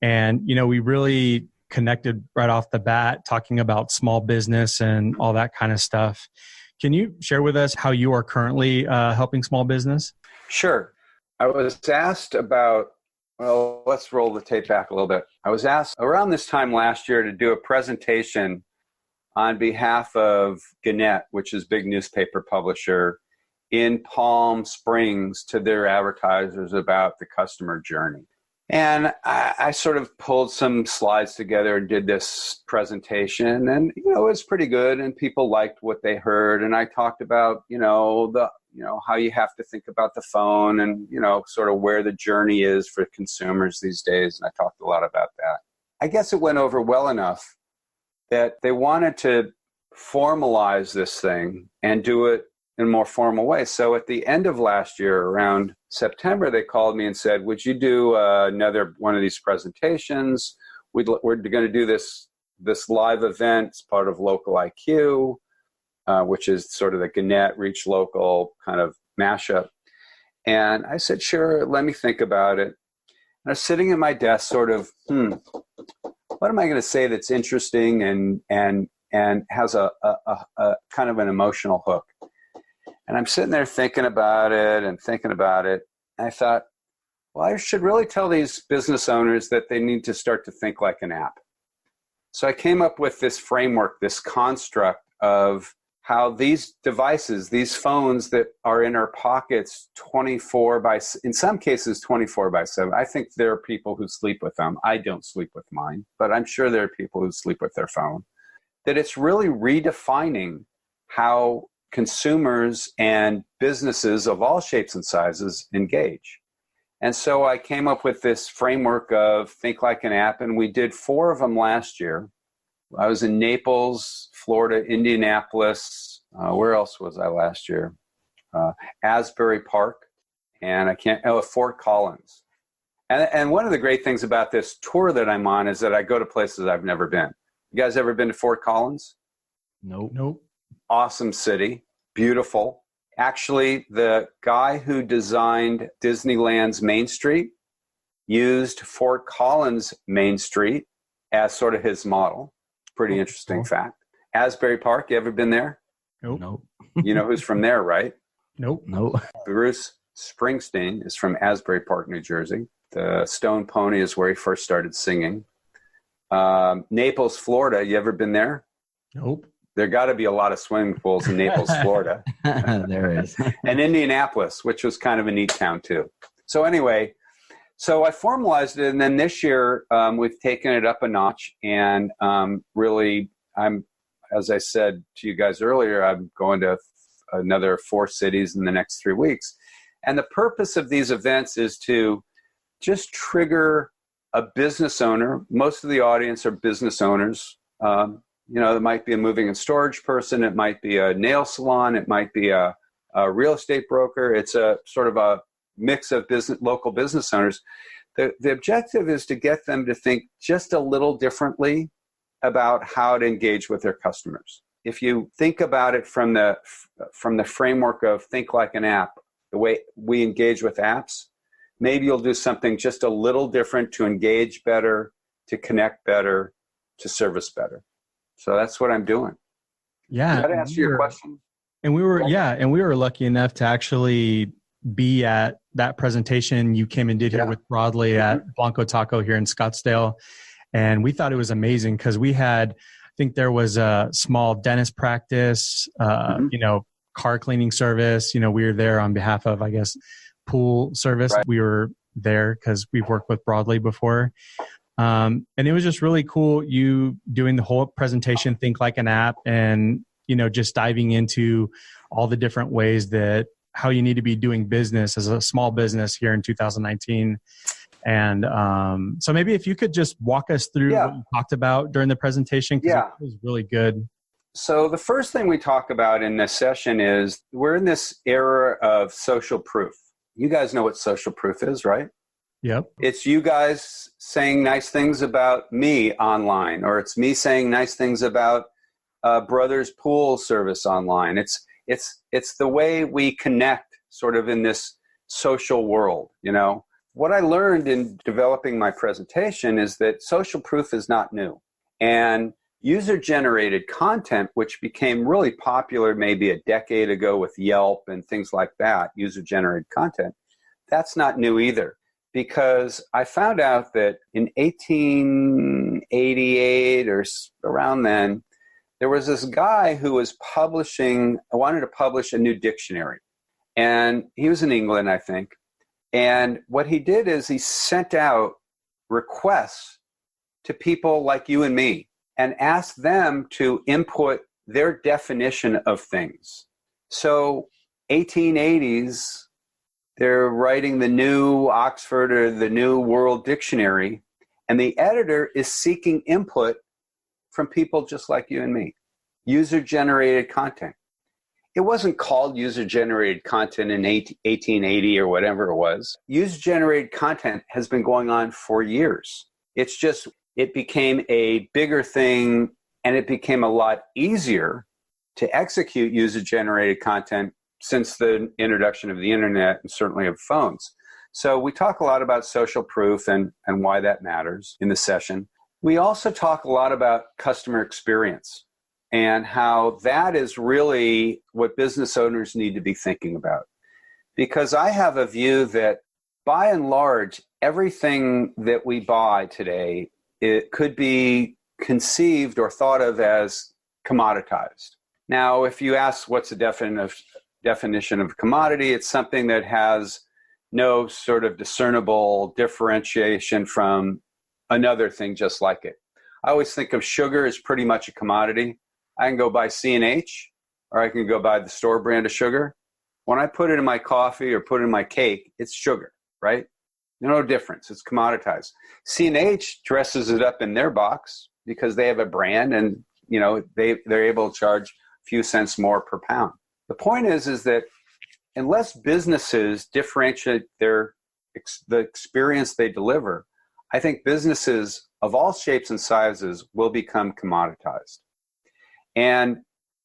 [SPEAKER 8] And, we really connected right off the bat, talking about small business and all that kind of stuff. Can you share with us how you are currently helping small business?
[SPEAKER 5] Sure. I was asked about, let's roll the tape back a little bit. I was asked around this time last year to do a presentation on behalf of Gannett, which is a big newspaper publisher, in Palm Springs to their advertisers about the customer journey. And I sort of pulled some slides together and did this presentation, and it was pretty good, and people liked what they heard. And I talked about how you have to think about the phone, and sort of where the journey is for consumers these days. And I talked a lot about that. I guess it went over well enough that they wanted to formalize this thing and do it in a more formal way. So at the end of last year, around September, they called me and said, would you do another one of these presentations? We're going to do this live event. It's part of Local IQ, which is sort of the Gannett Reach Local kind of mashup. And I said, sure, let me think about it. And I was sitting at my desk sort of, what am I going to say that's interesting and has a kind of an emotional hook? And I'm sitting there thinking about it. And I thought, well, I should really tell these business owners that they need to start to think like an app. So I came up with this framework, this construct of how these devices, these phones that are in our pockets in some cases 24/7. I think there are people who sleep with them. I don't sleep with mine, but I'm sure there are people who sleep with their phone. That it's really redefining how consumers and businesses of all shapes and sizes engage. And so I came up with this framework of think like an app, and we did 4 of them last year. I was in Naples, Florida, Indianapolis. Where else was I last year? Asbury Park, and Fort Collins. And one of the great things about this tour that I'm on is that I go to places I've never been. You guys ever been to Fort Collins?
[SPEAKER 8] Nope.
[SPEAKER 5] Awesome city, beautiful. Actually, the guy who designed Disneyland's Main Street used Fort Collins Main Street as sort of his model. Pretty interesting fact. Asbury Park, you ever been there?
[SPEAKER 8] Nope.
[SPEAKER 5] You know who's from there, right?
[SPEAKER 8] Nope.
[SPEAKER 5] Bruce Springsteen is from Asbury Park, New Jersey. The Stone Pony is where he first started singing. Naples, Florida, you ever been there?
[SPEAKER 8] Nope.
[SPEAKER 5] There got to be a lot of swimming pools in Naples, Florida.
[SPEAKER 1] There is.
[SPEAKER 5] And Indianapolis, which was kind of a neat town too. So anyway, so I formalized it, and then this year we've taken it up a notch, and really, as I said to you guys earlier, I'm going to another 4 cities in the next 3 weeks. And the purpose of these events is to just trigger a business owner. Most of the audience are business owners. It might be a moving and storage person. It might be a nail salon. It might be a real estate broker. It's a sort of a mix of local business owners. The objective is to get them to think just a little differently about how to engage with their customers. If you think about it from the framework of think like an app, the way we engage with apps, maybe you'll do something just a little different to engage better, to connect better, to service better. So that's what I'm doing.
[SPEAKER 8] Yeah.
[SPEAKER 5] Did that answer your question?
[SPEAKER 8] And we were lucky enough to actually be at that presentation you came and did here with Broadly at Blanco Taco here in Scottsdale. And we thought it was amazing because we had, I think there was a small dentist practice, car cleaning service. We were there on behalf of, I guess, pool service. Right. We were there because we've worked with Broadly before. And it was just really cool, you doing the whole presentation, think like an app, and, just diving into all the different ways that how you need to be doing business as a small business here in 2019. And so maybe if you could just walk us through what you talked about during the presentation, because it was really good.
[SPEAKER 5] So the first thing we talk about in this session is we're in this era of social proof. You guys know what social proof is, right?
[SPEAKER 8] Yep.
[SPEAKER 5] It's you guys saying nice things about me online, or it's me saying nice things about Brothers Pool service online. It's the way we connect sort of in this social world, What I learned in developing my presentation is that social proof is not new. And user-generated content, which became really popular maybe a decade ago with Yelp and things like that, user-generated content, that's not new either. Because I found out that in 1888 or around then, there was this guy who was wanted to publish a new dictionary. And he was in England, I think. And what he did is he sent out requests to people like you and me and asked them to input their definition of things. So 1880s, they're writing the new Oxford or the new World Dictionary, and the editor is seeking input from people just like you and me, user-generated content. it wasn't called user-generated content in 1880 or whatever it was. User-generated content has been going on for years. It's just, it became a bigger thing, and it became a lot easier to execute user-generated content since the introduction of the internet and certainly of phones. So we talk a lot about social proof and why that matters in the session. We also talk a lot about customer experience and how that is really what business owners need to be thinking about. Because I have a view that by and large, everything that we buy today, it could be conceived or thought of as commoditized. Now, if you ask what's the definition of commodity, it's something that has no sort of discernible differentiation from another thing just like it. I always think of sugar as pretty much a commodity. I can go buy C&H, or I can go buy the store brand of sugar. When I put it in my coffee or put it in my cake, it's sugar, right? No difference. It's commoditized. C&H dresses it up in their box because they have a brand, and they're able to charge a few cents more per pound. The point is that unless businesses differentiate the experience they deliver, I think businesses of all shapes and sizes will become commoditized. And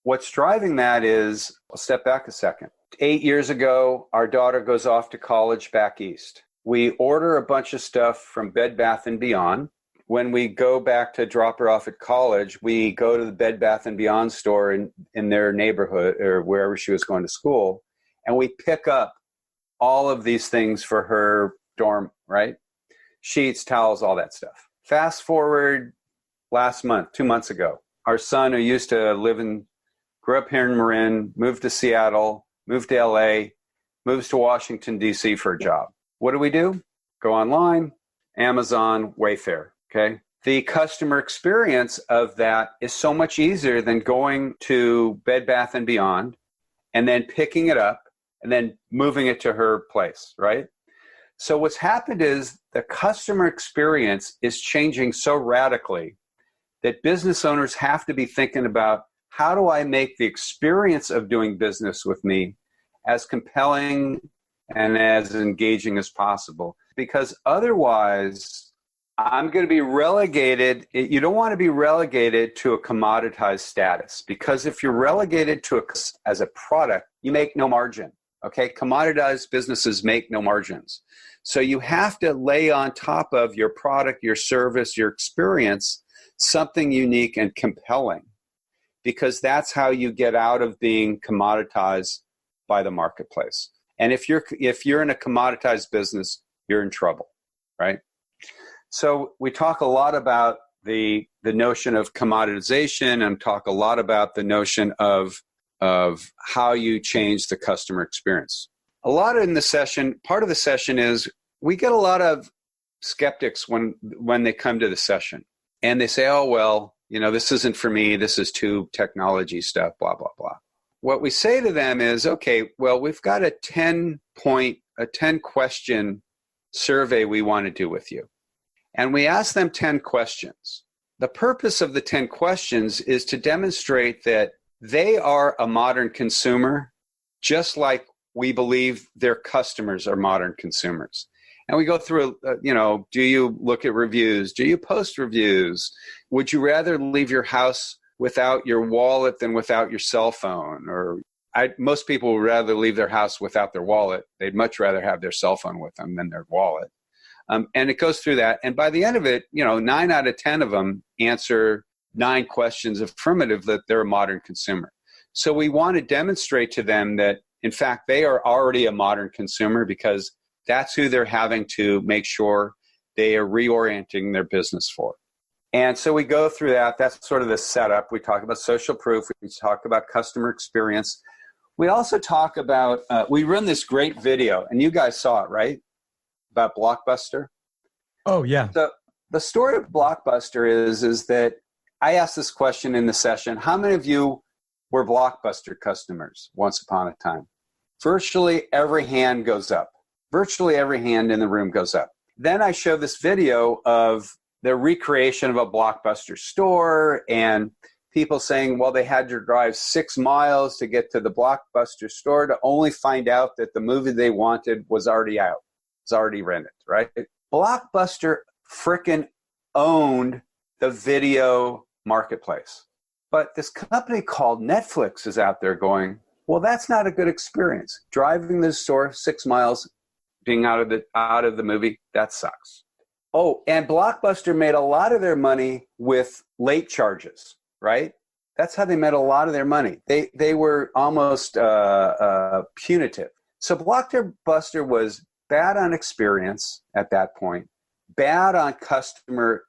[SPEAKER 5] what's driving that is, I'll step back a second. 8 years ago, our daughter goes off to college back east. We order a bunch of stuff from Bed Bath & Beyond. When we go back to drop her off at college, we go to the Bed Bath & Beyond store in their neighborhood or wherever she was going to school, and we pick up all of these things for her dorm, right? Sheets, towels, all that stuff. Fast forward last month, 2 months ago, our son, who used to grew up here in Marin, moved to Seattle, moved to LA, moves to Washington, D.C. for a job. What do? Go online, Amazon, Wayfair, okay? The customer experience of that is so much easier than going to Bed Bath & Beyond and then picking it up and then moving it to her place, right? So what's happened is the customer experience is changing so radically that business owners have to be thinking about, how do I make the experience of doing business with me as compelling and as engaging as possible? Because otherwise, I'm going to be relegated. You don't want to be relegated to a commoditized status, because if you're relegated to as a product, you make no margin. Okay, commoditized businesses make no margins. So you have to lay on top of your product, your service, your experience, something unique and compelling, because that's how you get out of being commoditized by the marketplace. And if you're in a commoditized business, you're in trouble, right? So we talk a lot about the notion of commoditization, and talk a lot about the notion of how you change the customer experience. A lot in the session, part of the session is we get a lot of skeptics when they come to the session, and they say, oh, well, this isn't for me. This is too technology stuff, blah, blah, blah. What we say to them is, okay, well, we've got a 10 question survey we want to do with you. And we ask them 10 questions. The purpose of the 10 questions is to demonstrate that they are a modern consumer, just like we believe their customers are modern consumers. And we go through, do you look at reviews? Do you post reviews? Would you rather leave your house without your wallet than without your cell phone? Or most people would rather leave their house without their wallet. They'd much rather have their cell phone with them than their wallet. And it goes through that. And by the end of it, 9 out of 10 of them answer 9 questions affirmative that they're a modern consumer. So we want to demonstrate to them that, in fact, they are already a modern consumer, because that's who they're having to make sure they are reorienting their business for. And so we go through that. That's sort of the setup. We talk about social proof. We talk about customer experience. We also talk about, we run this great video, and you guys saw it, right? About Blockbuster.
[SPEAKER 8] Oh, yeah.
[SPEAKER 5] So the story of Blockbuster is that I asked this question in the session: how many of you were Blockbuster customers once upon a time? Virtually every hand goes up. Virtually every hand in the room goes up. Then I show this video of the recreation of a Blockbuster store, and people saying, well, they had to drive 6 miles to get to the Blockbuster store to only find out that the movie they wanted was already out. It's already rented, right? Blockbuster frickin' owned the video marketplace. But this company called Netflix is out there going, well, that's not a good experience. Driving the store 6 miles, being out of the movie, that sucks. Oh, and Blockbuster made a lot of their money with late charges, right? That's how they made a lot of their money. They were almost punitive. So Blockbuster was bad on experience at that point, bad on customer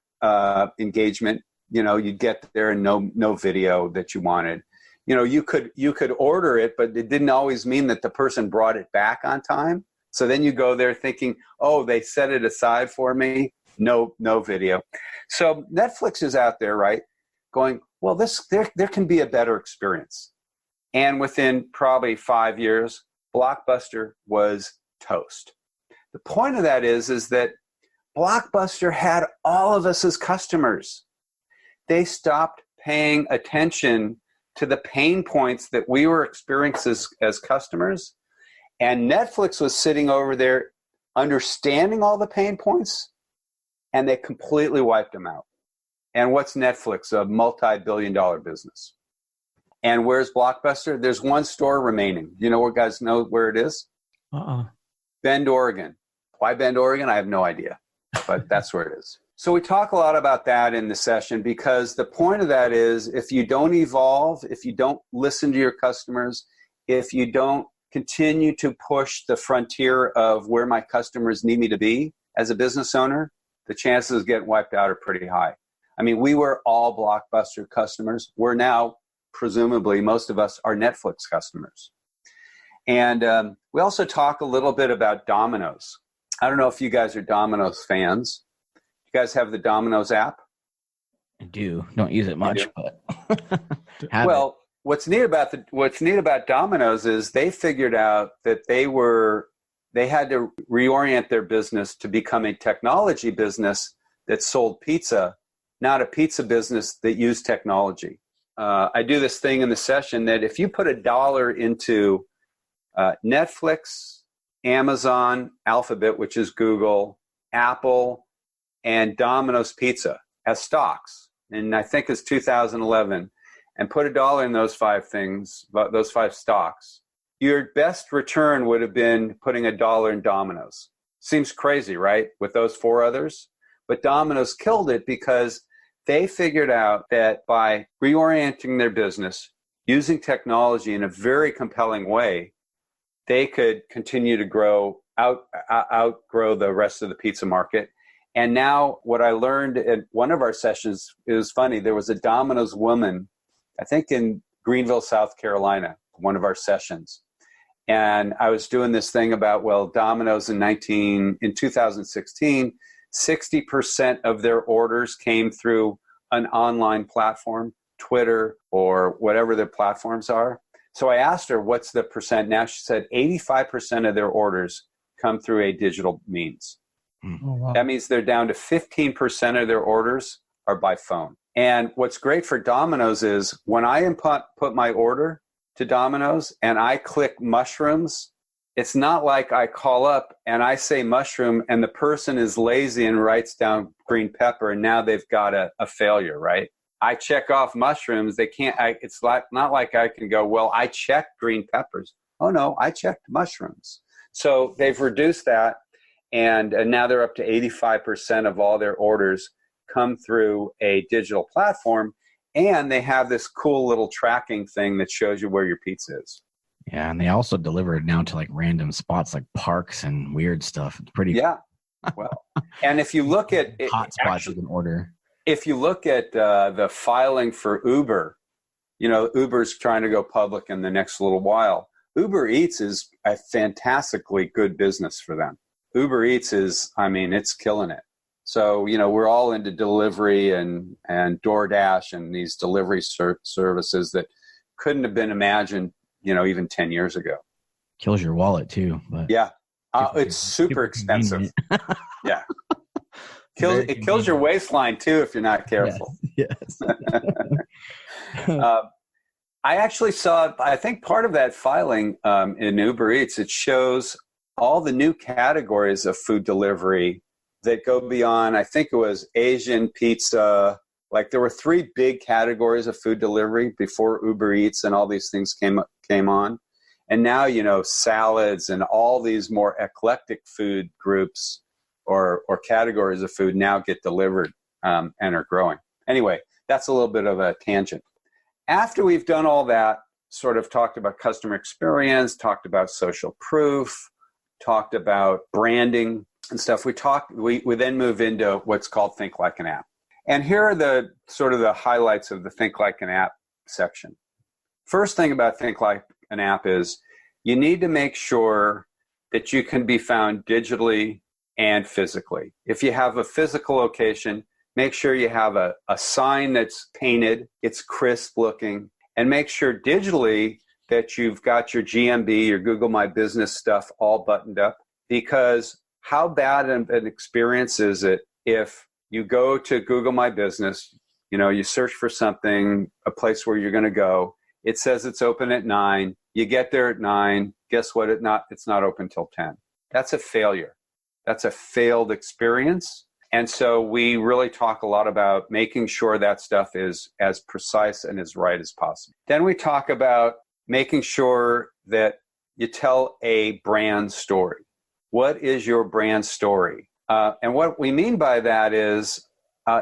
[SPEAKER 5] engagement. You know, you'd get there and no video that you wanted. You know, you could order it, but it didn't always mean that the person brought it back on time. So then you go there thinking, oh, they set it aside for me. No video. So Netflix is out there, right, going, well, there can be a better experience. And within probably 5 years, Blockbuster was toast. The point of that is that Blockbuster had all of us as customers. They stopped paying attention to the pain points that we were experiencing as customers. And Netflix was sitting over there understanding all the pain points, and they completely wiped them out. And what's Netflix? A multi-billion-dollar business. And where's Blockbuster? There's one store remaining. You know, guys know where it is? Bend, Oregon. Why Bend, Oregon? I have no idea, but that's where it is. So we talk a lot about that in the session because the point of that is if you don't evolve, if you don't listen to your customers, if you don't continue to push the frontier of where my customers need me to be as a business owner, the chances of getting wiped out are pretty high. I mean, we were all Blockbuster customers. We're now, presumably, most of us are Netflix customers. And we also talk a little bit about Domino's. I don't know if you guys are Domino's fans. You guys have the Domino's app?
[SPEAKER 1] I do. Don't use it much, but
[SPEAKER 5] well, what's neat about Domino's is they figured out that they had to reorient their business to become a technology business that sold pizza, not a pizza business that used technology. I do this thing in the session that if you put $1 into Netflix, Amazon, Alphabet, which is Google, Apple, and Domino's Pizza as stocks, and I think it's 2011, and put $1 in those 5 things, those 5 stocks, your best return would have been putting $1 in Domino's. Seems crazy, right? With those 4 others. But Domino's killed it because they figured out that by reorienting their business, using technology in a very compelling way, they could continue to outgrow the rest of the pizza market. And now what I learned at one of our sessions, it was funny, there was a Domino's woman, I think in Greenville, South Carolina, one of our sessions. And I was doing this thing about, well, Domino's in 2016, 60% of their orders came through an online platform, Twitter or whatever their platforms are. So I asked her, what's the percent? Now she said 85% of their orders come through a digital means. Oh, wow. That means they're down to 15% of their orders are by phone. And what's great for Domino's is when I put my order to Domino's and I click mushrooms, it's not like I call up and I say mushroom and the person is lazy and writes down green pepper and now they've got a failure, right? I check off mushrooms. They can't. It's not like I can go, well, I checked green peppers. Oh no, I checked mushrooms. So they've reduced that. And now they're up to 85% of all their orders come through a digital platform. And they have this cool little tracking thing that shows you where your pizza is.
[SPEAKER 1] Yeah, and they also deliver it now to like random spots like parks and weird stuff. It's pretty
[SPEAKER 5] Yeah. Well, and if you look at
[SPEAKER 1] hot spots you can order.
[SPEAKER 5] If you look at the filing for Uber, you know, Uber's trying to go public in the next little while. Uber Eats is a fantastically good business for them. Uber Eats is, I mean, it's killing it. So, you know, we're all into delivery and DoorDash and these delivery services that couldn't have been imagined, you know, even 10 years ago.
[SPEAKER 1] Kills your wallet too. But
[SPEAKER 5] yeah, it's super expensive. Yeah. It kills your waistline too if you're not careful.
[SPEAKER 1] Yes.
[SPEAKER 5] I actually saw, I think part of that filing in Uber Eats, it shows all the new categories of food delivery that go beyond, I think it was Asian pizza. Like there were 3 big categories of food delivery before Uber Eats and all these things came on. And now, salads and all these more eclectic food groups or categories of food now get delivered and are growing. Anyway, that's a little bit of a tangent. After we've done all that, sort of talked about customer experience, talked about social proof, talked about branding and stuff, we then move into what's called Think Like an App. And here are the sort of the highlights of the Think Like an App section. First thing about Think Like an App is you need to make sure that you can be found digitally and physically. If you have a physical location, make sure you have a sign that's painted, it's crisp looking, and make sure digitally that you've got your GMB, your Google My Business stuff all buttoned up. Because how bad an experience is it if you go to Google My Business, you search for something, a place where you're going to go, it says it's open at 9, you get there at 9, guess what, it's not open till 10. That's a failure. That's a failed experience. And so we really talk a lot about making sure that stuff is as precise and as right as possible. Then we talk about making sure that you tell a brand story. What is your brand story? And what we mean by that is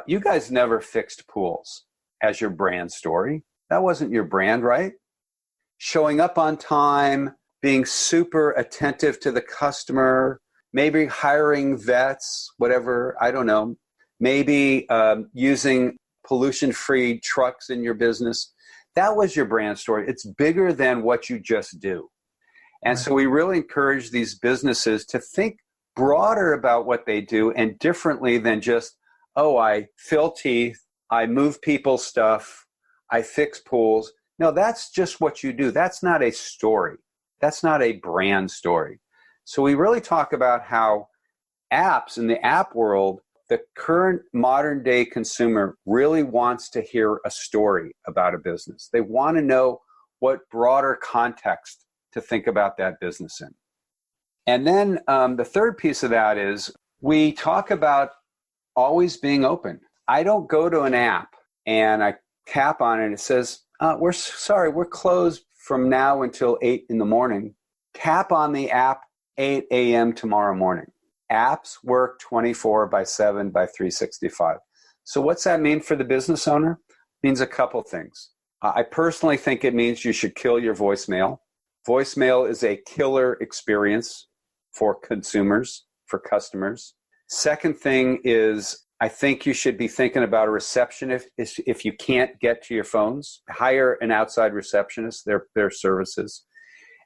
[SPEAKER 5] you guys never fixed pools as your brand story. That wasn't your brand, right? Showing up on time, being super attentive to the customer, maybe hiring vets, whatever, I don't know. Maybe using pollution-free trucks in your business. That was your brand story. It's bigger than what you just do. And so we really encourage these businesses to think broader about what they do and differently than just, I fill teeth, I move people's stuff, I fix pools. No, that's just what you do. That's not a story. That's not a brand story. So we really talk about how apps in the app world, the current modern day consumer really wants to hear a story about a business. They want to know what broader context to think about that business in. And then the third piece of that is we talk about always being open. I don't go to an app and I tap on it and it says, we're sorry, we're closed from now until 8 in the morning. Tap on the app 8 a.m. tomorrow morning. Apps work 24/7 by 365. So what's that mean for the business owner? It means a couple things. I personally think it means you should kill your voicemail. Voicemail is a killer experience for consumers, for customers. Second thing is I think you should be thinking about a receptionist if you can't get to your phones. Hire an outside receptionist, their services.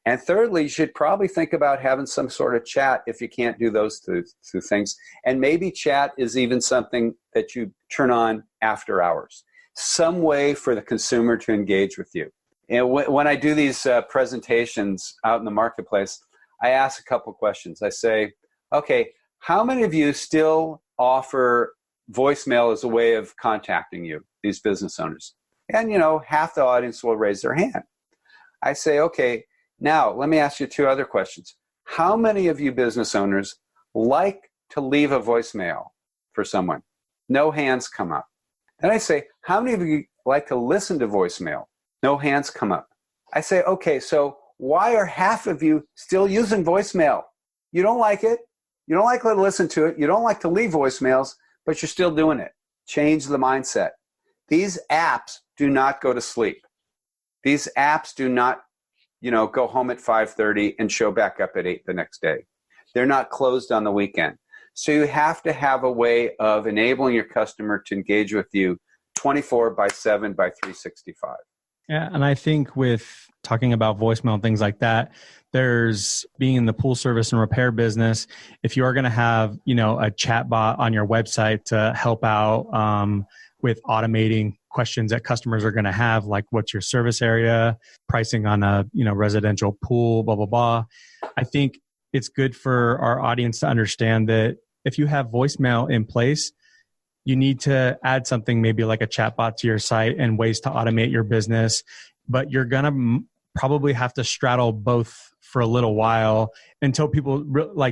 [SPEAKER 5] And thirdly, you should probably think about having some sort of chat if you can't do those two things. And maybe chat is even something that you turn on after hours. Some way for the consumer to engage with you. And when I do these presentations out in the marketplace, I ask a couple questions. I say, okay, how many of you still offer voicemail as a way of contacting you, these business owners? And, half the audience will raise their hand. I say, okay, now let me ask you 2 other questions. How many of you business owners like to leave a voicemail for someone? No hands come up. Then I say, how many of you like to listen to voicemail? No hands come up. I say, okay, so why are half of you still using voicemail? You don't like it. You don't like to listen to it. You don't like to leave voicemails, but you're still doing it. Change the mindset. These apps do not go to sleep. These apps do not, go home at 5:30 and show back up at 8 the next day. They're not closed on the weekend. So you have to have a way of enabling your customer to engage with you 24/7 by 365.
[SPEAKER 8] Yeah, and I think with talking about voicemail and things like that, there's being in the pool service and repair business. If you are going to have, a chat bot on your website to help out with automating questions that customers are going to have, like what's your service area, pricing on a, residential pool, blah, blah, blah. I think it's good for our audience to understand that if you have voicemail in place, you need to add something maybe like a chatbot to your site and ways to automate your business. But you're going to probably have to straddle both for a little while until people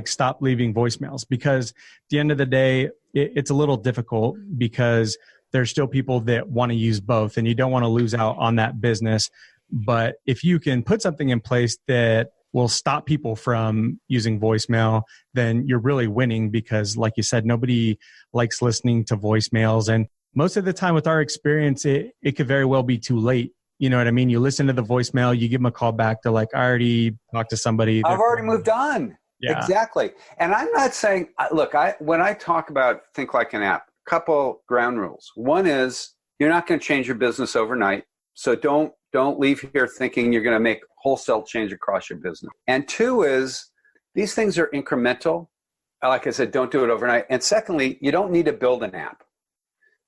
[SPEAKER 8] stop leaving voicemails, because at the end of the day, it's a little difficult because there's still people that want to use both and you don't want to lose out on that business. But if you can put something in place that will stop people from using voicemail, then you're really winning, because like you said, nobody likes listening to voicemails. And most of the time with our experience, it could very well be too late. You know what I mean? You listen to the voicemail, you give them a call back. They're like, I already talked to somebody.
[SPEAKER 5] I've already moved on.
[SPEAKER 8] Yeah.
[SPEAKER 5] Exactly. And I'm not saying, look, when I talk about think like an app, couple ground rules. One is you're not going to change your business overnight. So don't leave here thinking you're going to make wholesale change across your business. And two is these things are incremental. Like I said, don't do it overnight. And secondly, you don't need to build an app.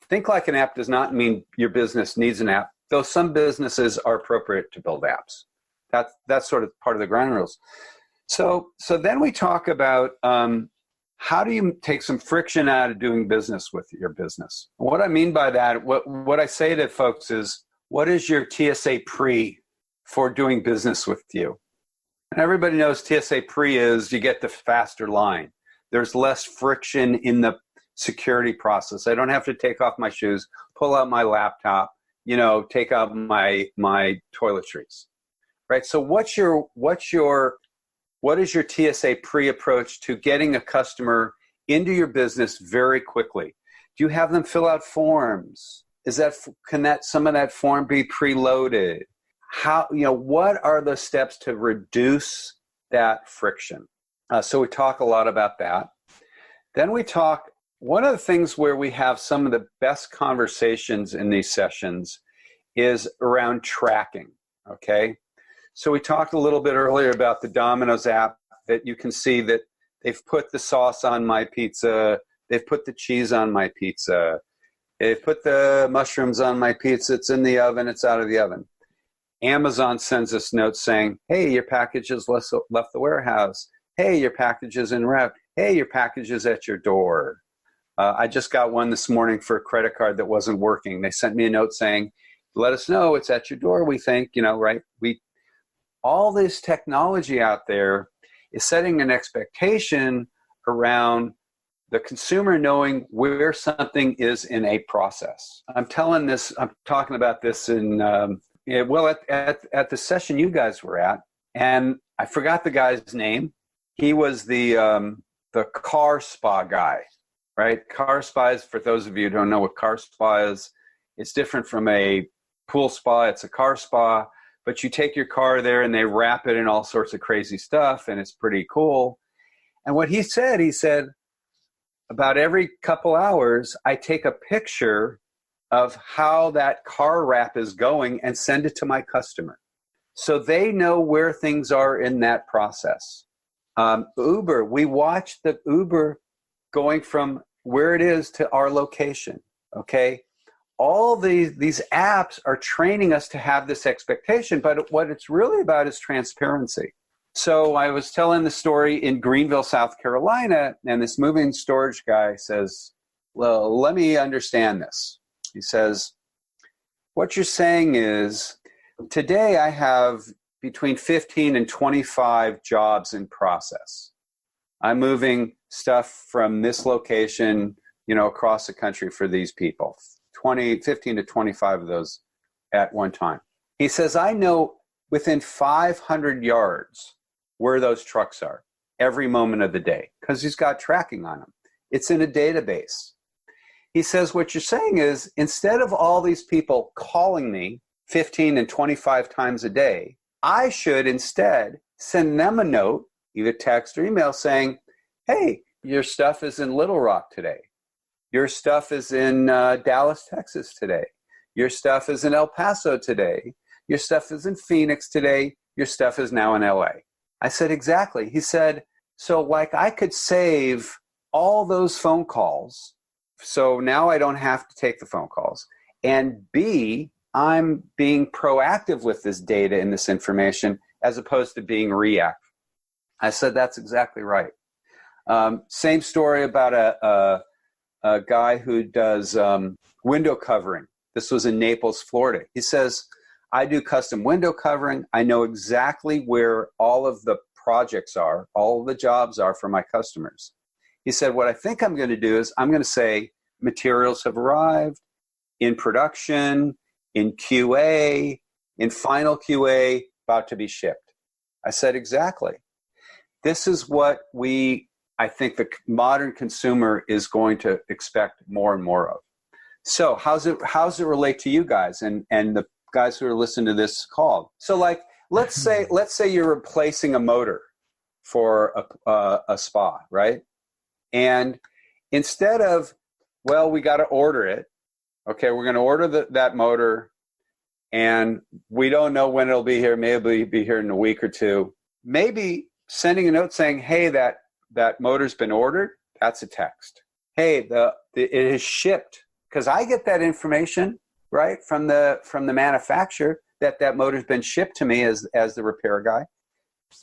[SPEAKER 5] Think like an app does not mean your business needs an app, though some businesses are appropriate to build apps. That's sort of part of the ground rules. So then we talk about how do you take some friction out of doing business with your business? What I mean by that, what I say to folks is, what is your TSA pre for doing business with you? And everybody knows TSA pre is you get the faster line. There's less friction in the security process. I don't have to take off my shoes, pull out my laptop, take out my toiletries, right? So what is your TSA pre-approach to getting a customer into your business very quickly? Do you have them fill out forms? Can some of that form be preloaded? What are the steps to reduce that friction? So we talk a lot about that. Then we talk, one of the things where we have some of the best conversations in these sessions is around tracking, okay? So we talked a little bit earlier about the Domino's app, that you can see that they've put the sauce on my pizza, they've put the cheese on my pizza, they've put the mushrooms on my pizza, it's in the oven, it's out of the oven. Amazon sends us notes saying, hey, your package has left the warehouse. Hey, your package is en route. Hey, your package is at your door. I just got one this morning for a credit card that wasn't working. They sent me a note saying, let us know, it's at your door, we think, right? All this technology out there is setting an expectation around the consumer knowing where something is in a process. I'm talking about this in, at the session you guys were at, and I forgot the guy's name. He was the car spa guy, right? Car spa is, for those of you who don't know what car spa is, it's different from a pool spa. It's a car spa, but you take your car there and they wrap it in all sorts of crazy stuff, and it's pretty cool. And what he said, about every couple hours, I take a picture of how that car wrap is going and send it to my customer, so they know where things are in that process. Uber, we watch the Uber going from where it is to our location, okay? All these apps are training us to have this expectation, but what it's really about is transparency. So I was telling the story in Greenville, South Carolina, and this moving storage guy says, well, let me understand this. He says, what you're saying is, today I have between 15 and 25 jobs in process. I'm moving stuff from this location, across the country for these people. 15 to 25 of those at one time. He says, I know within 500 yards where those trucks are every moment of the day, because he's got tracking on them. It's in a database. He says, what you're saying is, instead of all these people calling me 15 and 25 times a day, I should instead send them a note, either text or email, saying, hey, your stuff is in Little Rock today. Your stuff is in Dallas, Texas today. Your stuff is in El Paso today. Your stuff is in Phoenix today. Your stuff is now in LA. I said, exactly. He said, so I could save all those phone calls. So now I don't have to take the phone calls. And B, I'm being proactive with this data and this information as opposed to being reactive. I said, that's exactly right. Same story about a guy who does window covering. This was in Naples, Florida. He says, I do custom window covering. I know exactly where all of the projects are, all of the jobs are for my customers. He said, what I think I'm going to do is I'm going to say materials have arrived, in production, in QA, in final QA, about to be shipped. I said, exactly. This is what I think the modern consumer is going to expect more and more of. So how's it relate to you guys and the guys who are listening to this call? So like, let's say you're replacing a motor for a spa, right? And instead of, well, we got to order it. Okay, we're going to order that motor, and we don't know when it'll be here. Maybe it'll be here in a week or two. Maybe sending a note saying, hey, that motor's been ordered. That's a text. Hey, it is shipped. Because I get that information, right, from the manufacturer that motor's been shipped to me as the repair guy.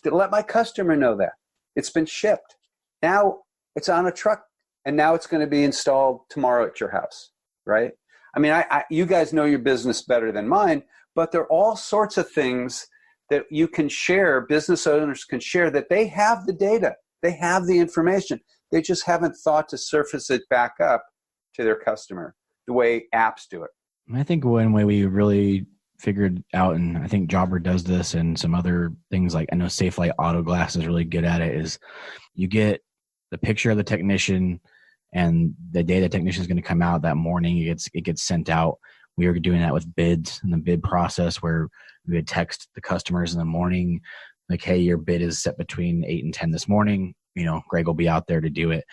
[SPEAKER 5] To let my customer know that. It's been shipped. Now it's on a truck, and now it's going to be installed tomorrow at your house, right? I mean, you guys know your business better than mine, but there are all sorts of things that you can share, business owners can share, that they have the data, they have the information. They just haven't thought to surface it back up to their customer the way apps do it.
[SPEAKER 1] I think one way we really figured out, and I think Jobber does this and some other things, like I know Safelite Auto Glass is really good at it, is you get the picture of the technician, and the day the technician is going to come out that morning, it gets sent out. We were doing that with bids in the bid process, where we would text the customers in the morning, like, hey, your bid is set between 8 and 10 this morning. Greg will be out there to do it.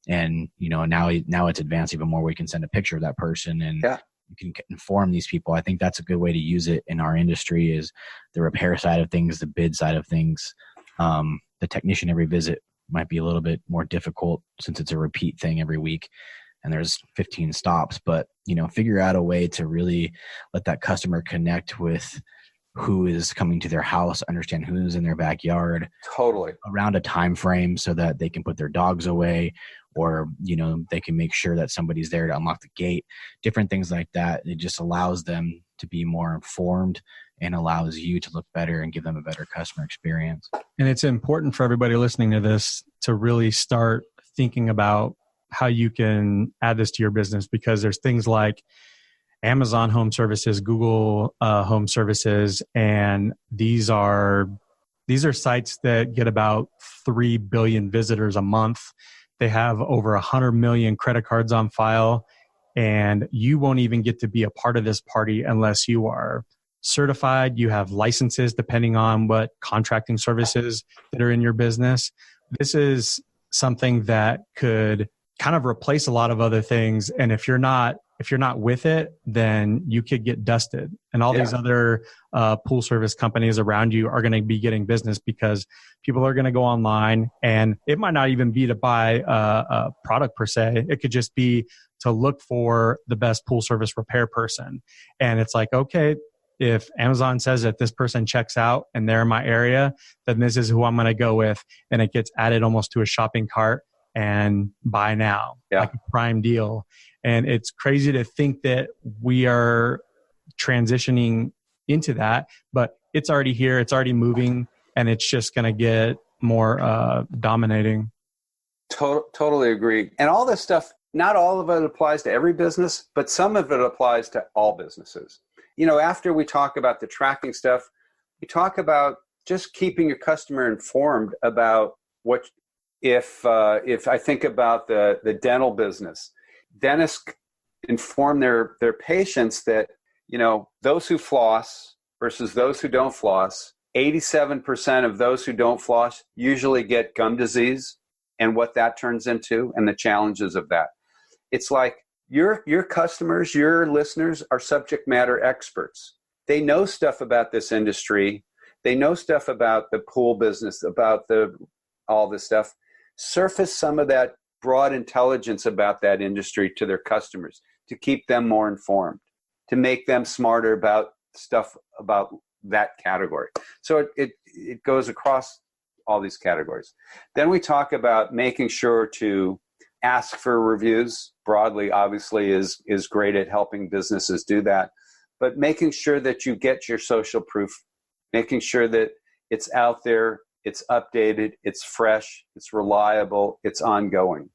[SPEAKER 1] And, now it's advanced even more. We can send a picture of that person, and you can inform these people. I think that's a good way to use it in our industry, is the repair side of things, the bid side of things. The technician every visit might be a little bit more difficult since it's a repeat thing every week and there's 15 stops, but figure out a way to really let that customer connect with who is coming to their house, understand who's in their backyard,
[SPEAKER 5] totally
[SPEAKER 1] around a time frame, so that they can put their dogs away, or they can make sure that somebody's there to unlock the gate, different things like that. It just allows them to be more informed and allows you to look better and give them a better customer experience.
[SPEAKER 2] And it's important for everybody listening to this to really start thinking about how you can add this to your business, because there's things like Amazon Home Services, Google Home Services, and these are sites that get about 3 billion visitors a month. They have over 100 million credit cards on file, and you won't even get to be a part of this party unless you are certified, you have licenses depending on what contracting services that are in your business. This is something that could kind of replace a lot of other things. And if you're not with it, then you could get dusted. And all these other pool service companies around you are going to be getting business, because people are going to go online, and it might not even be to buy a product per se. It could just be to look for the best pool service repair person. And it's like, okay, if Amazon says that this person checks out and they're in my area, then this is who I'm going to go with. And it gets added almost to a shopping cart and buy now, like a prime deal. And it's crazy to think that we are transitioning into that, but it's already here, it's already moving, and it's just going to get more dominating.
[SPEAKER 5] Totally agree. And all this stuff, not all of it applies to every business, but some of it applies to all businesses. After we talk about the tracking stuff, we talk about just keeping your customer informed about what, if I think about the dental business, dentists inform their patients that, those who floss versus those who don't floss, 87% of those who don't floss usually get gum disease, and what that turns into and the challenges of that. It's like your customers, your listeners are subject matter experts. They know stuff about this industry. They know stuff about the pool business, about all this stuff. Surface some of that broad intelligence about that industry to their customers, to keep them more informed, to make them smarter about stuff about that category. So it goes across all these categories. Then we talk about making sure to ask for reviews. broadly obviously is great at helping businesses do that. But making sure that you get your social proof, making sure that it's out there, it's updated, it's fresh, it's reliable, it's ongoing.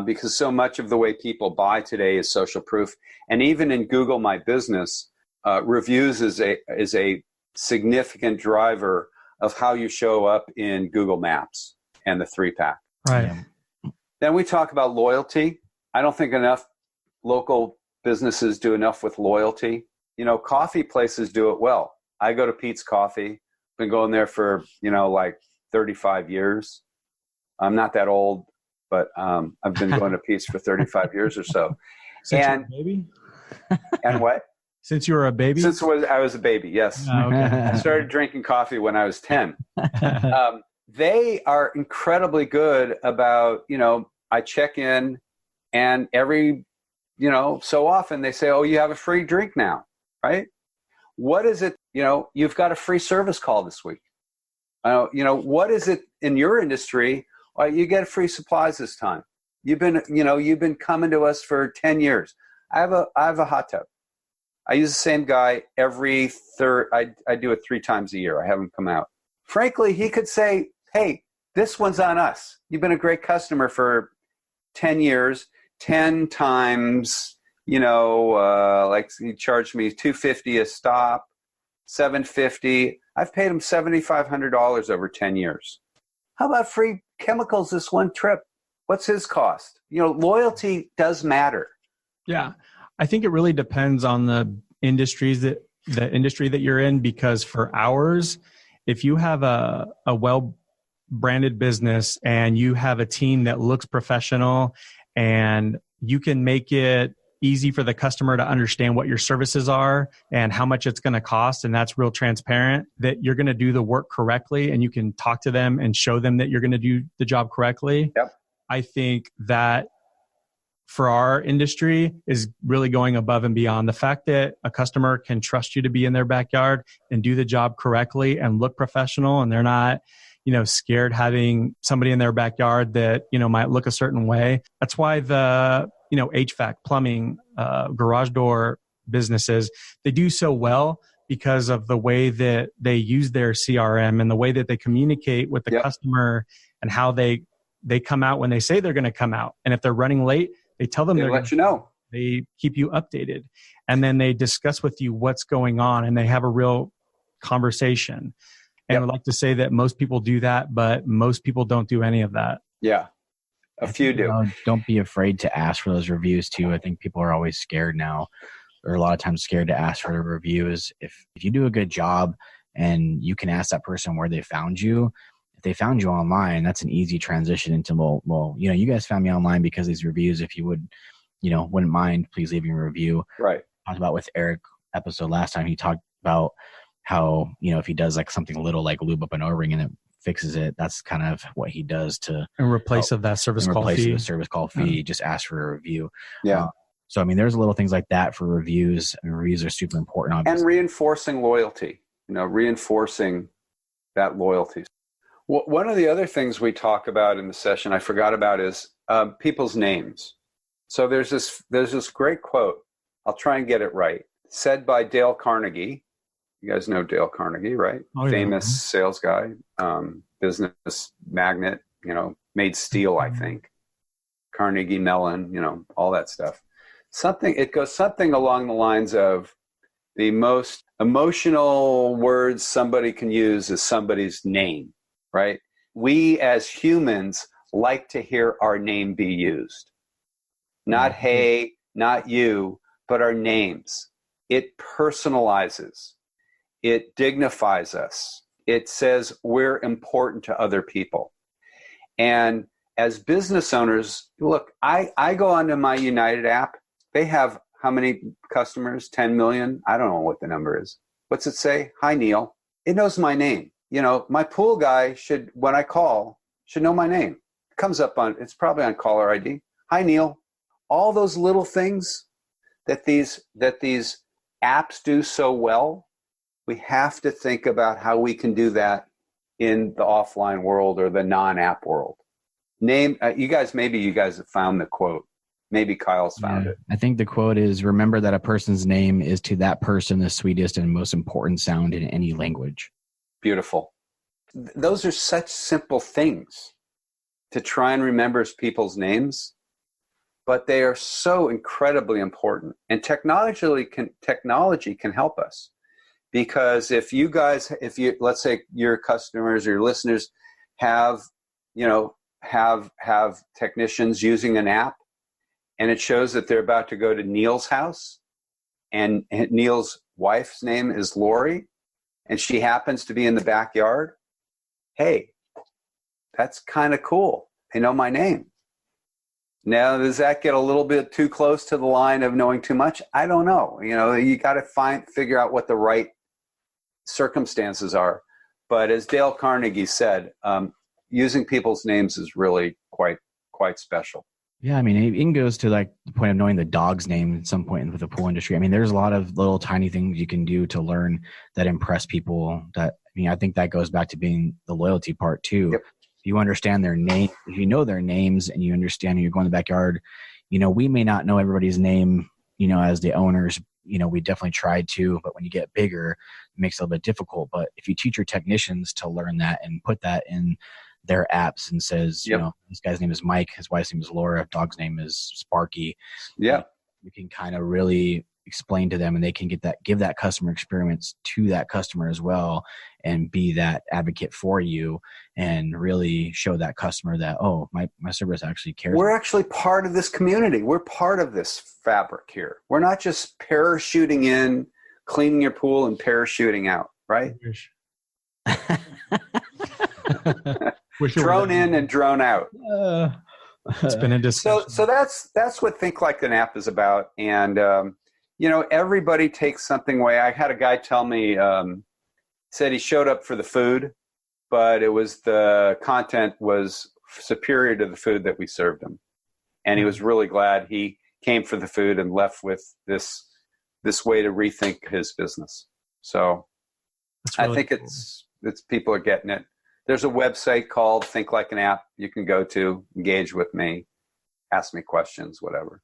[SPEAKER 5] Because so much of the way people buy today is social proof. And even in Google My Business, reviews is a significant driver of how you show up in Google Maps and the 3-pack.
[SPEAKER 2] Right.
[SPEAKER 5] Then we talk about loyalty. I don't think enough local businesses do enough with loyalty. You know, coffee places do it well. I go to Pete's Coffee. Been going there for, like 35 years. I'm not that old, but I've been going to Pete's for 35 years or so.
[SPEAKER 8] Since you were a baby?
[SPEAKER 5] And what?
[SPEAKER 8] Since you were a baby?
[SPEAKER 5] Since I was a baby, yes.
[SPEAKER 8] Oh, okay.
[SPEAKER 5] I started drinking coffee when I was 10. They are incredibly good about, I check in and every, so often they say, oh, you have a free drink now, right? What is it? You've got a free service call this week. What is it in your industry? Well, you get free supplies this time. You've been coming to us for 10 years. I have a hot tub. I use the same guy every I do it 3 times a year. I have him come out. Frankly, he could say, hey, this one's on us. You've been a great customer for 10 years, 10 times, like he charged me $250 a stop, $750. I've paid him $7,500 over 10 years. How about free chemicals this one trip? What's his cost? Loyalty does matter.
[SPEAKER 8] Yeah. I think it really depends on the industry that you're in, because for ours, if you have a well-branded business and you have a team that looks professional and you can make it easy for the customer to understand what your services are and how much it's going to cost, and that's real transparent, that you're going to do the work correctly and you can talk to them and show them that you're going to do the job correctly.
[SPEAKER 5] Yep.
[SPEAKER 8] I think that for our industry is really going above and beyond. The fact that a customer can trust you to be in their backyard and do the job correctly and look professional, and they're not, scared having somebody in their backyard that, might look a certain way. That's why the, HVAC, plumbing, garage door businesses, they do so well because of the way that they use their CRM and the way that they communicate with the customer and how they come out when they say they're going to come out. And if they're running late, they tell them they're
[SPEAKER 5] let you know.
[SPEAKER 8] They keep you updated, and then they discuss with you what's going on, and they have a real conversation. And I would like to say that most people do that, but most people don't do any of that.
[SPEAKER 5] Yeah. A few do.
[SPEAKER 1] Don't be afraid to ask for those reviews too. I think people are always scared now, or a lot of times scared to ask for the reviews. If you do a good job and you can ask that person where they found you, if they found you online, that's an easy transition into, well, you guys found me online because of these reviews. If you wouldn't mind, please leave me a review.
[SPEAKER 5] Right.
[SPEAKER 1] Talked about with Eric episode last time. He talked about how, if he does like something little like lube up an O-ring and it fixes it, that's kind of what he does to
[SPEAKER 8] in replace of that service call fee.
[SPEAKER 1] The service call fee, just ask for a review.
[SPEAKER 5] Yeah.
[SPEAKER 1] So there's little things like that for reviews, and reviews are super important. Obviously.
[SPEAKER 5] And reinforcing loyalty. reinforcing that loyalty. One of the other things we talk about in the session I forgot about is people's names. So there's this great quote. I'll try and get it right. Said by Dale Carnegie. You guys know Dale Carnegie, right?
[SPEAKER 8] Oh, yeah.
[SPEAKER 5] Famous sales guy, business magnate, made steel, I think. Carnegie Mellon, all that stuff. It goes something along the lines of the most emotional words somebody can use is somebody's name, right? We as humans like to hear our name be used. Not hey, not you, but our names. It personalizes. It dignifies us. It says we're important to other people. And as business owners, look, I go onto my United app. They have how many customers? 10 million? I don't know what the number is. What's it say? Hi, Neal. It knows my name. My pool guy when I call, should know my name. It comes up it's probably on caller ID. Hi, Neal. All those little things that these apps do so well, we have to think about how we can do that in the offline world or the non-app world. Maybe you guys have found the quote. maybe Kyle's found it.
[SPEAKER 1] I think the quote is, remember that a person's name is to that person the sweetest and most important sound in any language.
[SPEAKER 5] Beautiful. Those are such simple things to try and remember people's names, but they are so incredibly important. And technology can help us, because if you let's say your customers or your listeners have technicians using an app, and it shows that they're about to go to Neal's house, and Neal's wife's name is Lori, and she happens to be in the backyard. Hey, that's kind of cool. They know my name. Now, does that get a little bit too close to the line of knowing too much? I don't know. You got to figure out what the right circumstances are. But as Dale Carnegie said, using people's names is really quite special.
[SPEAKER 1] Yeah, I mean, it even goes to like the point of knowing the dog's name at some point with the pool industry. I mean, there's a lot of little tiny things you can do to learn that impress people. I think that goes back to being the loyalty part too.
[SPEAKER 5] Yep.
[SPEAKER 1] If you understand their name, if you know their names and you understand you're going to the backyard, we may not know everybody's name, as the owners, we definitely try to, but when you get bigger, it makes it a little bit difficult. But if you teach your technicians to learn that and put that in their apps and says, this guy's name is Mike, his wife's name is Laura, dog's name is Sparky.
[SPEAKER 5] Yeah.
[SPEAKER 1] You can kind of really explain to them, and they can give that customer experience to that customer as well, and be that advocate for you, and really show that customer that, oh, my service actually cares.
[SPEAKER 5] We're actually part of this community. We're part of this fabric here. We're not just parachuting in, cleaning your pool and parachuting out, right? Drone in and drone out.
[SPEAKER 2] It's been a discussion.
[SPEAKER 5] So that's what Think Like an App is about. And, everybody takes something away. I had a guy tell me, said he showed up for the food, but the content was superior to the food that we served him. And he was really glad he came for the food and left with this way to rethink his business. So really I think cool. it's people are getting it. There's a website called Think Like an App you can go to, engage with me, ask me questions, whatever.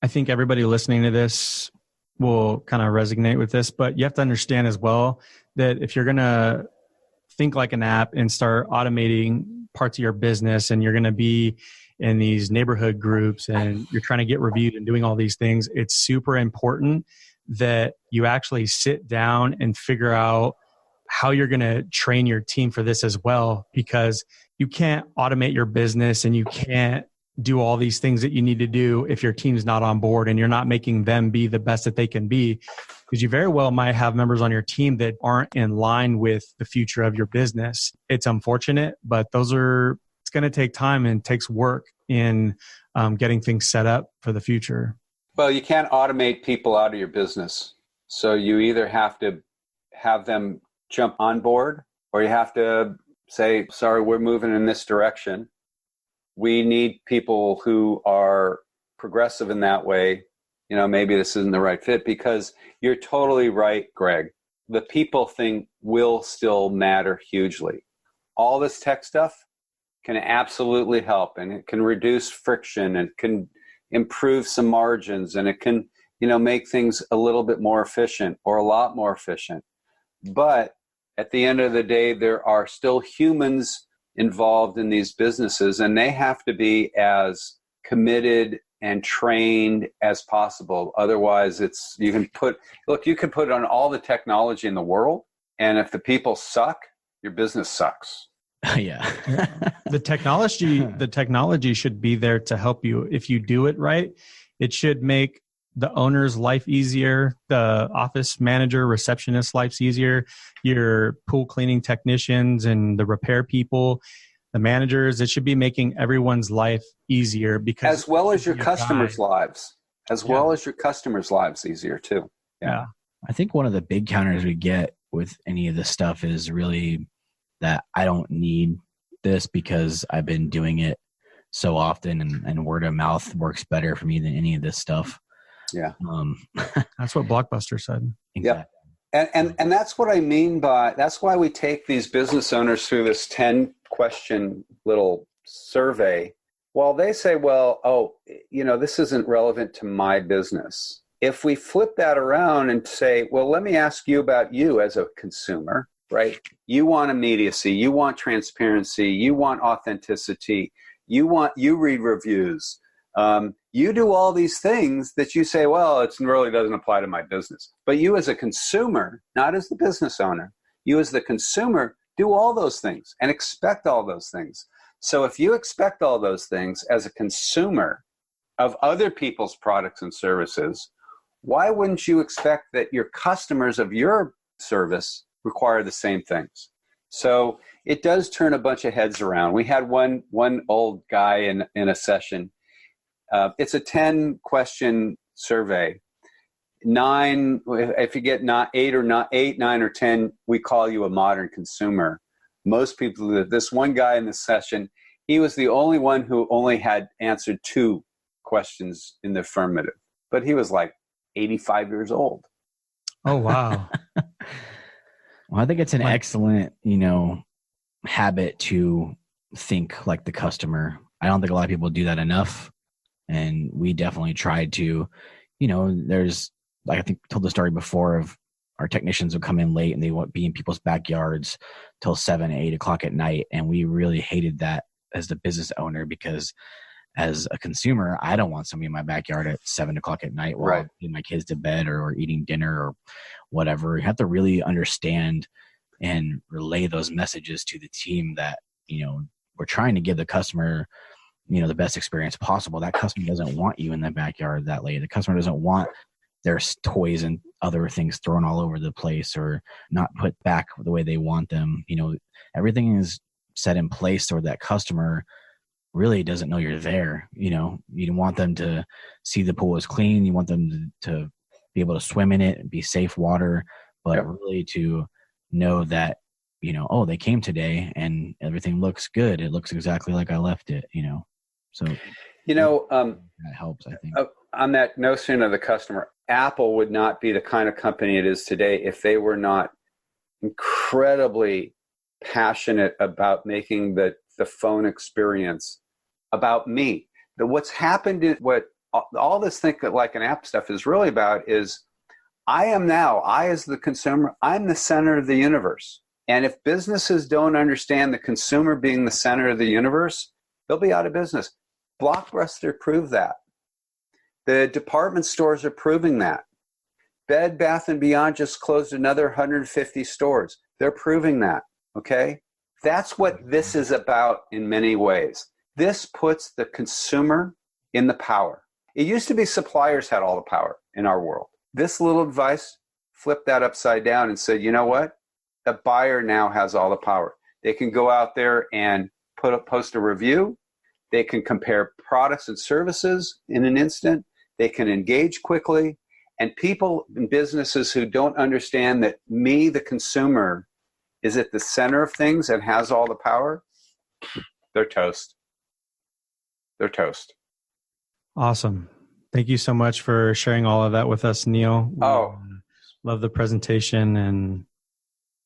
[SPEAKER 2] I think everybody listening to this will kind of resonate with this, but you have to understand as well that if you're going to think like an app and start automating parts of your business, and you're going to be in these neighborhood groups and you're trying to get reviewed and doing all these things, it's super important that you actually sit down and figure out how you're going to train your team for this as well, because you can't automate your business and you can't do all these things that you need to do if your team's not on board and you're not making them be the best that they can be, because you very well might have members on your team that aren't in line with the future of your business. It's unfortunate, but it's going to take time and takes work in getting things set up for the future.
[SPEAKER 5] Well, you can't automate people out of your business. So you either have to have them jump on board, or you have to say, sorry, we're moving in this direction. We need people who are progressive in that way. Maybe this isn't the right fit, because you're totally right, Greg. The people thing will still matter hugely. All this tech stuff can absolutely help, and it can reduce friction, and it can improve some margins, and it can, make things a little bit more efficient or a lot more efficient. But at the end of the day, there are still humans involved in these businesses, and they have to be as committed and trained as possible. Otherwise, you can put on all the technology in the world, and if the people suck, your business sucks.
[SPEAKER 1] Yeah.
[SPEAKER 2] The technology should be there to help you. If you do it right, it should make the owner's life easier, the office manager, receptionist's life's easier, your pool cleaning technicians and the repair people, the managers. It should be making everyone's life easier, because
[SPEAKER 5] as well as your customers' lives, easier too.
[SPEAKER 2] Yeah.
[SPEAKER 1] I think one of the big counters we get with any of this stuff is really that I don't need this because I've been doing it so often, and word of mouth works better for me than any of this stuff.
[SPEAKER 5] Yeah.
[SPEAKER 2] That's what Blockbuster said.
[SPEAKER 5] Exactly. Yeah. And that's what I mean by, that's why we take these business owners through this 10-question little survey Well, they say, well, oh, this isn't relevant to my business. If we flip that around and say, well, let me ask you about you as a consumer, right? You want immediacy, you want transparency, you want authenticity, you read reviews. You do all these things that you say, well, it really doesn't apply to my business. But you as a consumer, not as the business owner, you as the consumer, do all those things and expect all those things. So if you expect all those things as a consumer of other people's products and services, why wouldn't you expect that your customers of your service require the same things? So it does turn a bunch of heads around. We had one old guy in a session. It's a 10-question survey. 9, if you get not 8 or 9 or 10, we call you a modern consumer. Most people, this one guy in this session, he was the only one who only had answered 2 questions in the affirmative, but he was like 85 years old.
[SPEAKER 2] Oh, wow.
[SPEAKER 1] Well, I think it's an excellent, habit to think like the customer. I don't think a lot of people do that enough. And we definitely tried to, there's, like I think I told the story before of our technicians would come in late and they would be in people's backyards till 7, 8 o'clock at night. And we really hated that as the business owner, because as a consumer, I don't want somebody in my backyard at 7 o'clock at night while I'm putting my kids to bed or eating dinner or whatever. You have to really understand and relay those messages to the team that, we're trying to give the customer, the best experience possible. That customer doesn't want you in the backyard that late. The customer doesn't want their toys and other things thrown all over the place or not put back the way they want them. Everything is set in place so that customer really doesn't know you're there. You want them to see the pool is clean. You want them to be able to swim in it and be safe water, but really to know that, oh, they came today and everything looks good. It looks exactly like I left it, so, that helps, I think.
[SPEAKER 5] On that notion of the customer, Apple would not be the kind of company it is today if they were not incredibly passionate about making the phone experience about me. What's happened is what all this think like an app stuff is really about is I as the consumer, I'm the center of the universe. And if businesses don't understand the consumer being the center of the universe, they'll be out of business. Blockbuster proved that. The department stores are proving that. Bed Bath & Beyond just closed another 150 stores. They're proving that, okay? That's what this is about in many ways. This puts the consumer in the power. It used to be suppliers had all the power in our world. This little device flipped that upside down and said, you know what? The buyer now has all the power. They can go out there and post a review. They can compare products and services in an instant. They can engage quickly. And people in businesses who don't understand that me, the consumer, is at the center of things and has all the power, they're toast. They're toast.
[SPEAKER 2] Awesome. Thank you so much for sharing all of that with us, Neal. Love the presentation, and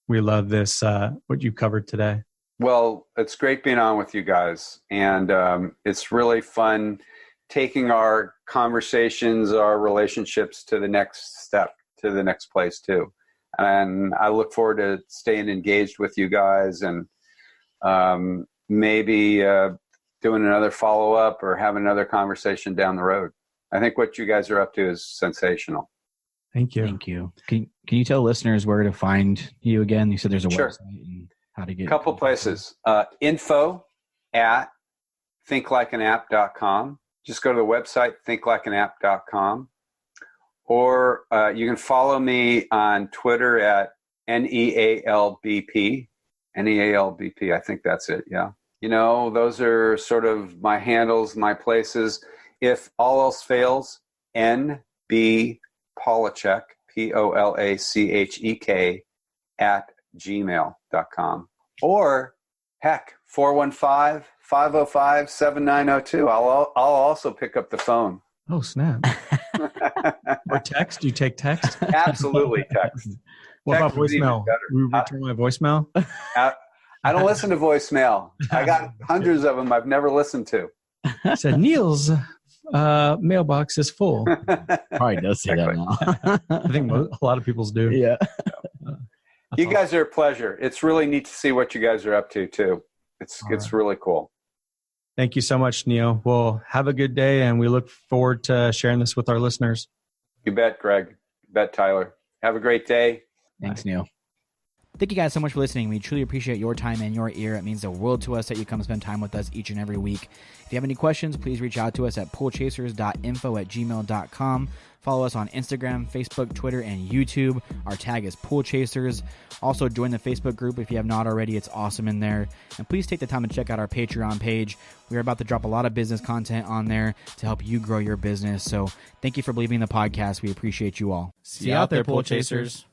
[SPEAKER 2] we love this, what you covered today.
[SPEAKER 5] Well, it's great being on with you guys. And it's really fun taking our conversations, our relationships to the next step, to the next place too. And I look forward to staying engaged with you guys and maybe doing another follow-up or having another conversation down the road. I think what you guys are up to is sensational.
[SPEAKER 2] Thank you.
[SPEAKER 1] Thank you. Can you tell listeners where to find you again? You said there's a website and how to get
[SPEAKER 5] a couple places. info@thinklikeanapp.com. Just go to the website, thinklikeanapp.com. Or you can follow me on Twitter at NEALBP. NEALBP, I think that's it, yeah. Those are sort of my handles, my places. If all else fails, NB Polachek, POLACHEK @gmail.com. Or heck, 415-505-7902. I'll also pick up the phone.
[SPEAKER 2] Oh, snap. Or text? Do you take text?
[SPEAKER 5] Absolutely text.
[SPEAKER 2] What about voicemail? Return my voicemail?
[SPEAKER 5] I don't listen to voicemail. I got hundreds of them I've never listened to.
[SPEAKER 8] He said, Neal's mailbox is full.
[SPEAKER 1] Probably does say that now.
[SPEAKER 8] I think a lot of people's do.
[SPEAKER 1] Yeah.
[SPEAKER 5] You guys are a pleasure. It's really neat to see what you guys are up to too. It's really cool.
[SPEAKER 8] Thank you so much, Neal. Well, have a good day, and we look forward to sharing this with our listeners.
[SPEAKER 5] You bet, Greg. You bet, Tyler. Have a great day.
[SPEAKER 1] Thanks, Neal. Thank you guys so much for listening. We truly appreciate your time and your ear. It means the world to us that you come spend time with us each and every week. If you have any questions, please reach out to us at poolchasers.info@gmail.com. Follow us on Instagram, Facebook, Twitter, and YouTube. Our tag is Pool Chasers. Also, join the Facebook group if you have not already. It's awesome in there. And please take the time to check out our Patreon page. We're about to drop a lot of business content on there to help you grow your business. So thank you for believing in the podcast. We appreciate you all.
[SPEAKER 4] See you out there, Pool Chasers.